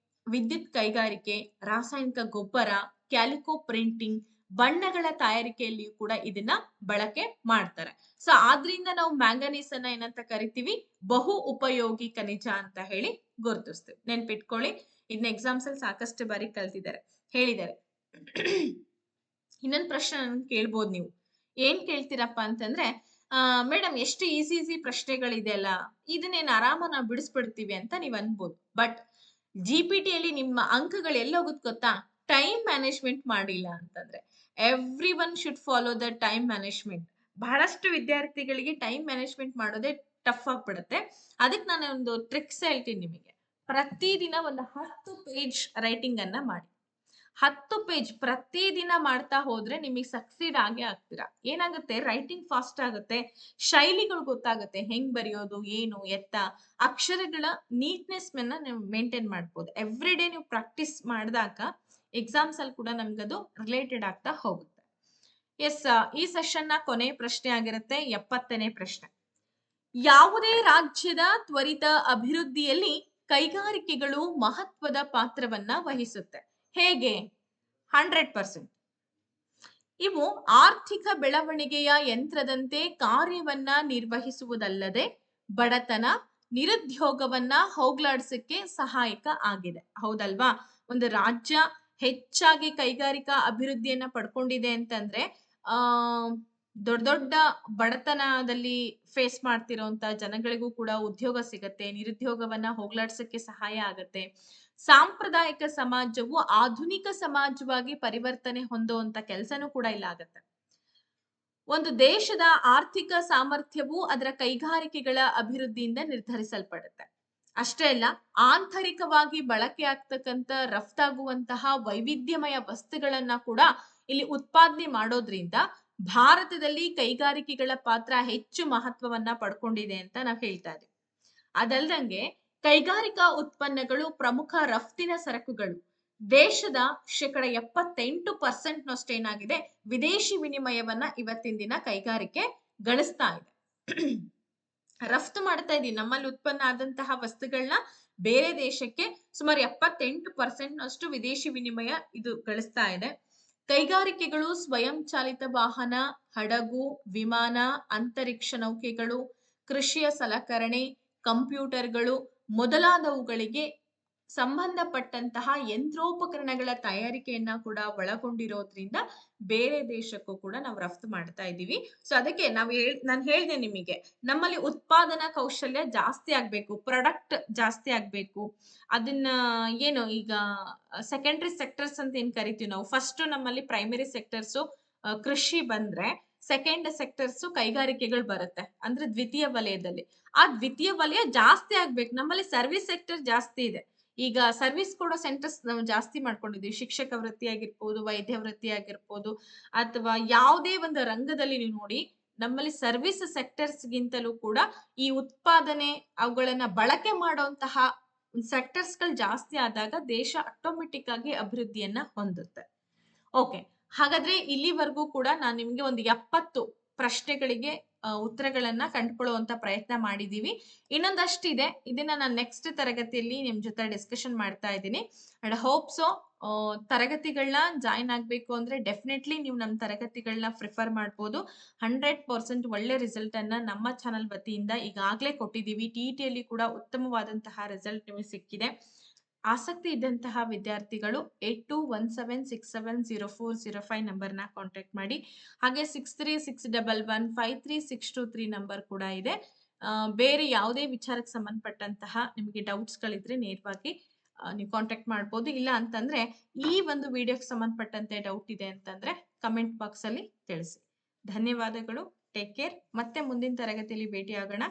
ವಿದ್ಯುತ್ ಕೈಗಾರಿಕೆ, ರಾಸಾಯನಿಕ ಗೊಬ್ಬರ, ಕ್ಯಾಲಿಕೋ ಪ್ರಿಂಟಿಂಗ್, ಬಣ್ಣಗಳ ತಯಾರಿಕೆಯಲ್ಲಿಯೂ ಕೂಡ ಇದನ್ನ ಬಳಕೆ ಮಾಡ್ತಾರೆ. ಸೊ ಆದ್ರಿಂದ ನಾವು ಮ್ಯಾಂಗನೀಸ್ ಅನ್ನ ಏನಂತ ಕರಿತೀವಿ? ಬಹು ಉಪಯೋಗಿ ಖನಿಜ ಅಂತ ಹೇಳಿ ಗುರುತಿಸ್ತೀವಿ. ನೆನ್ಪಿಟ್ಕೊಳ್ಳಿ, ಇದನ್ನ ಎಕ್ಸಾಮ್ಸ್ ಅಲ್ಲಿ ಸಾಕಷ್ಟು ಬಾರಿ ಕಲ್ತಿದ್ದಾರೆ, ಹೇಳಿದ್ದಾರೆ. ಇನ್ನೊಂದು ಪ್ರಶ್ನೆ ನನ್ಗೆ ಕೇಳ್ಬೋದು ನೀವು. ಏನ್ ಕೇಳ್ತೀರಪ್ಪ ಅಂತಂದ್ರೆ, ಮೇಡಮ್ ಎಷ್ಟು ಈಸಿ ಪ್ರಶ್ನೆಗಳಿದೆ ಅಲ್ಲ, ಇದನ್ನೇನು ಆರಾಮ ನಾವು ಬಿಡಿಸ್ಬಿಡ್ತೀವಿ ಅಂತ ನೀವ್ ಅನ್ಬೋದು. ಬಟ್ GPT ಯಲ್ಲಿ ನಿಮ್ಮ ಅಂಕಗಳು ಎಲ್ಲೋಗುತ್ತೆ ಗೊತ್ತಾ? ಟೈಮ್ ಮ್ಯಾನೇಜ್ಮೆಂಟ್ ಮಾಡಿಲ್ಲ ಅಂತಂದ್ರೆ. Every one should follow the time management. ಬಹಳಷ್ಟು ವಿದ್ಯಾರ್ಥಿಗಳಿಗೆ ಟೈಮ್ ಮ್ಯಾನೇಜ್ಮೆಂಟ್ ಮಾಡೋದೇ ಟಫ್ ಆಗ್ಬಿಡುತ್ತೆ. ಅದಕ್ಕೆ ನಾನು ಒಂದು ಟ್ರಿಕ್ಸ್ ಹೇಳ್ತೀನಿ ನಿಮಗೆ. ಪ್ರತಿದಿನ ಒಂದು 10 ಪೇಜ್ ರೈಟಿಂಗ್ ಅನ್ನ ಮಾಡಿ. 10 ಪೇಜ್ ಪ್ರತಿದಿನ ಮಾಡ್ತಾ ಹೋದ್ರೆ ನಿಮಗೆ ಸಕ್ಸೀಡ್ ಆಗೇ ಆಗ್ತೀರಾ. ಏನಾಗುತ್ತೆ, ರೈಟಿಂಗ್ ಫಾಸ್ಟ್ ಆಗುತ್ತೆ, ಶೈಲಿಗಳು ಗೊತ್ತಾಗುತ್ತೆ, ಹೆಂಗ್ ಬರೆಯೋದು, ಏನು, ಎತ್ತ, ಅಕ್ಷರಗಳ ನೀಟ್ನೆಸ್ ನೀವು ಮೇಂಟೈನ್ ಮಾಡ್ಬೋದು. ಎವ್ರಿ ಡೇ ನೀವು ಪ್ರಾಕ್ಟೀಸ್ ಮಾಡಿದಾಗ ಎಕ್ಸಾಮ್ಸ್ ಅಲ್ಲಿ ಕೂಡ ನಮ್ಗದು ರಿಲೇಟೆಡ್ ಆಗ್ತಾ ಹೋಗುತ್ತೆ. ಎಸ್, ಈ ಸೆಷನ್ ನ ಕೊನೆ ಪ್ರಶ್ನೆ ಆಗಿರುತ್ತೆ, 70ನೇ ಪ್ರಶ್ನೆ. ಯಾವುದೇ ರಾಜ್ಯದ ತ್ವರಿತ ಅಭಿವೃದ್ಧಿಯಲ್ಲಿ ಕೈಗಾರಿಕೆಗಳು ಮಹತ್ವದ ಪಾತ್ರವನ್ನ ವಹಿಸುತ್ತೆ? ಹೇಗೆ? 100%. ಇವು ಆರ್ಥಿಕ ಬೆಳವಣಿಗೆಯ ಯಂತ್ರದಂತೆ ಕಾರ್ಯವನ್ನ ನಿರ್ವಹಿಸುವುದಲ್ಲದೆ ಬಡತನ, ನಿರುದ್ಯೋಗವನ್ನ ಹೋಗ್ಲಾಡ್ಸಕ್ಕೆ ಸಹಾಯಕ ಆಗಿದೆ. ಹೌದಲ್ವಾ? ಒಂದು ರಾಜ್ಯ ಹೆಚ್ಚಾಗಿ ಕೈಗಾರಿಕಾ ಅಭಿವೃದ್ಧಿಯನ್ನ ಪಡ್ಕೊಂಡಿದೆ ಅಂತಂದ್ರೆ ಆ ದೊಡ್ಡ ದೊಡ್ಡ ಬಡತನದಲ್ಲಿ ಫೇಸ್ ಮಾಡ್ತಿರೋಂತ ಜನಗಳಿಗೂ ಕೂಡ ಉದ್ಯೋಗ ಸಿಗತ್ತೆ, ನಿರುದ್ಯೋಗವನ್ನ ಹೋಗ್ಲಾಡ್ಸಕ್ಕೆ ಸಹಾಯ ಆಗತ್ತೆ. ಸಾಂಪ್ರದಾಯಿಕ ಸಮಾಜವು ಆಧುನಿಕ ಸಮಾಜವಾಗಿ ಪರಿವರ್ತನೆ ಹೊಂದುವಂತ ಕೆಲಸನೂ ಕೂಡ ಇಲ್ಲ ಆಗತ್ತೆ. ಒಂದು ದೇಶದ ಆರ್ಥಿಕ ಸಾಮರ್ಥ್ಯವು ಅದರ ಕೈಗಾರಿಕೆಗಳ ಅಭಿವೃದ್ಧಿಯಿಂದ ನಿರ್ಧರಿಸಲ್ಪಡುತ್ತೆ. ಅಷ್ಟೇ ಅಲ್ಲ, ಆಂತರಿಕವಾಗಿ ಬಳಕೆ ಆಗ್ತಕ್ಕಂಥ ರಫ್ತಾಗುವಂತಹ ವೈವಿಧ್ಯಮಯ ವಸ್ತುಗಳನ್ನ ಕೂಡ ಇಲ್ಲಿ ಉತ್ಪಾದನೆ ಮಾಡೋದ್ರಿಂದ ಭಾರತದಲ್ಲಿ ಕೈಗಾರಿಕೆಗಳ ಪಾತ್ರ ಹೆಚ್ಚು ಮಹತ್ವವನ್ನ ಪಡ್ಕೊಂಡಿದೆ ಅಂತ ನಾವು ಹೇಳ್ತಾ ಇದ್ದೀವಿ. ಅದಲ್ದಂಗೆ ಕೈಗಾರಿಕಾ ಉತ್ಪನ್ನಗಳು ಪ್ರಮುಖ ರಫ್ತಿನ ಸರಕುಗಳು. ದೇಶದ 78% ನಷ್ಟು ಏನಾಗಿದೆ, ವಿದೇಶಿ ವಿನಿಮಯವನ್ನ ಇವತ್ತಿನ ದಿನ ಕೈಗಾರಿಕೆ ಗಳಿಸ್ತಾ ಇದೆ. ರಫ್ತು ಮಾಡ್ತಾ ಇದೀವಿ. ನಮ್ಮಲ್ಲಿ ಉತ್ಪನ್ನ ಆದಂತಹ ವಸ್ತುಗಳನ್ನ ಬೇರೆ ದೇಶಕ್ಕೆ ಸುಮಾರು 78% ನಷ್ಟು ವಿದೇಶಿ ವಿನಿಮಯ ಇದು ಗಳಿಸ್ತಾ ಇದೆ. ಕೈಗಾರಿಕೆಗಳು ಸ್ವಯಂ ಚಾಲಿತ ವಾಹನ, ಹಡಗು, ವಿಮಾನ, ಅಂತರಿಕ್ಷ ನೌಕೆಗಳು, ಕೃಷಿಯ ಸಲಕರಣೆ, ಕಂಪ್ಯೂಟರ್ಗಳು ಮೊದಲಾದವುಗಳಿಗೆ ಸಂಬಂಧಪಟ್ಟಂತಹ ಯಂತ್ರೋಪಕರಣಗಳ ತಯಾರಿಕೆಯನ್ನ ಕೂಡ ಒಳಗೊಂಡಿರೋದ್ರಿಂದ ಬೇರೆ ದೇಶಕ್ಕೂ ಕೂಡ ನಾವು ರಫ್ತು ಮಾಡ್ತಾ ಇದ್ದೀವಿ. ಸೊ ಅದಕ್ಕೆ ನಾನು ಹೇಳಿದೆ ನಿಮಗೆ, ನಮ್ಮಲ್ಲಿ ಉತ್ಪಾದನಾ ಕೌಶಲ್ಯ ಜಾಸ್ತಿ ಆಗ್ಬೇಕು, ಪ್ರಾಡಕ್ಟ್ ಜಾಸ್ತಿ ಆಗ್ಬೇಕು. ಅದನ್ನ ಏನು ಈಗ ಸೆಕೆಂಡರಿ ಸೆಕ್ಟರ್ಸ್ ಅಂತ ಏನ್ ಕರಿತೀವಿ ನಾವು, ಫಸ್ಟ್ ನಮ್ಮಲ್ಲಿ ಪ್ರೈಮರಿ ಸೆಕ್ಟರ್ಸ್ ಕೃಷಿ ಬಂದ್ರೆ, ಸೆಕೆಂಡ್ ಸೆಕ್ಟರ್ಸ್ ಕೈಗಾರಿಕೆಗಳು ಬರುತ್ತೆ, ಅಂದ್ರೆ ದ್ವಿತೀಯ ವಲಯದಲ್ಲಿ. ಆ ದ್ವಿತೀಯ ವಲಯ ಜಾಸ್ತಿ ಆಗ್ಬೇಕು. ನಮ್ಮಲ್ಲಿ ಸರ್ವಿಸ್ ಸೆಕ್ಟರ್ ಜಾಸ್ತಿ ಇದೆ. ಈಗ ಸರ್ವಿಸ್ ಕೊಡೋ ಸೆಂಟರ್ಸ್ ನಾವು ಜಾಸ್ತಿ ಮಾಡ್ಕೊಂಡಿದೀವಿ. ಶಿಕ್ಷಕ ವೃತ್ತಿ ಆಗಿರ್ಬೋದು, ವೈದ್ಯ ವೃತ್ತಿ ಆಗಿರ್ಬೋದು, ಅಥವಾ ಯಾವುದೇ ಒಂದು ರಂಗದಲ್ಲಿ ನೀವು ನೋಡಿ, ನಮ್ಮಲ್ಲಿ ಸರ್ವಿಸ್ ಸೆಕ್ಟರ್ಸ್ ಗಿಂತಲೂ ಕೂಡ ಈ ಉತ್ಪಾದನೆ, ಅವುಗಳನ್ನ ಬಳಕೆ ಮಾಡುವಂತಹ ಸೆಕ್ಟರ್ಸ್ ಗಳು ಜಾಸ್ತಿ ಆದಾಗ ದೇಶ ಆಟೋಮೆಟಿಕ್ ಆಗಿ ಅಭಿವೃದ್ಧಿಯನ್ನ ಹೊಂದುತ್ತೆ. ಓಕೆ, ಹಾಗಾದ್ರೆ ಇಲ್ಲಿವರೆಗೂ ಕೂಡ ನಾನು ನಿಮ್ಗೆ ಒಂದು 70 ಪ್ರಶ್ನೆಗಳಿಗೆ ಉತ್ತರಗಳನ್ನ ಕಂಡುಕೊಳ್ಳುವಂತ ಪ್ರಯತ್ನ ಮಾಡಿದೀವಿ. ಇನ್ನೊಂದಷ್ಟಿದೆ, ಇದನ್ನ ನಾನು ನೆಕ್ಸ್ಟ್ ತರಗತಿಯಲ್ಲಿ ನಿಮ್ ಜೊತೆ ಡಿಸ್ಕಷನ್ ಮಾಡ್ತಾ ಇದ್ದೀನಿ. ಅಂಡ್ ಹೋಪ್ ಸೊ ತರಗತಿಗಳನ್ನ ಜಾಯಿನ್ ಆಗ್ಬೇಕು ಅಂದ್ರೆ ಡೆಫಿನೆಟ್ಲಿ ನೀವು ನಮ್ಮ ತರಗತಿಗಳನ್ನ ಪ್ರಿಫರ್ ಮಾಡ್ಬೋದು. 100% ಒಳ್ಳೆ ರಿಸಲ್ಟ್ ಅನ್ನ ನಮ್ಮ ಚಾನಲ್ ವತಿಯಿಂದ ಈಗಾಗಲೇ ಕೊಟ್ಟಿದ್ದೀವಿ. TET ಕೂಡ ಉತ್ತಮವಾದಂತಹ ರಿಸಲ್ಟ್ ನಿಮಗೆ ಸಿಕ್ಕಿದೆ. ಆಸಕ್ತಿ ಇದ್ದಂತಹ ವಿದ್ಯಾರ್ಥಿಗಳು 8217670405 ನಂಬರ್ನ ಕಾಂಟ್ಯಾಕ್ಟ್ ಮಾಡಿ. ಹಾಗೆ 6361153623 ನಂಬರ್ ಕೂಡ ಇದೆ. ಬೇರೆ ಯಾವುದೇ ವಿಚಾರಕ್ಕೆ ಸಂಬಂಧಪಟ್ಟಂತಹ ನಿಮಗೆ ಡೌಟ್ಸ್ ಗಳಿದ್ರೆ ನೇರವಾಗಿ ನೀವು ಕಾಂಟ್ಯಾಕ್ಟ್ ಮಾಡ್ಬೋದು. ಇಲ್ಲ ಅಂತಂದ್ರೆ ಈ ಒಂದು ವಿಡಿಯೋಗೆ ಸಂಬಂಧಪಟ್ಟಂತೆ ಡೌಟ್ ಇದೆ ಅಂತಂದ್ರೆ ಕಮೆಂಟ್ ಬಾಕ್ಸ್ ಅಲ್ಲಿ ತಿಳಿಸಿ. ಧನ್ಯವಾದಗಳು. Take care. ಮತ್ತೆ ಮುಂದಿನ ತರಗತಿಯಲ್ಲಿ ಭೇಟಿ ಆಗೋಣ.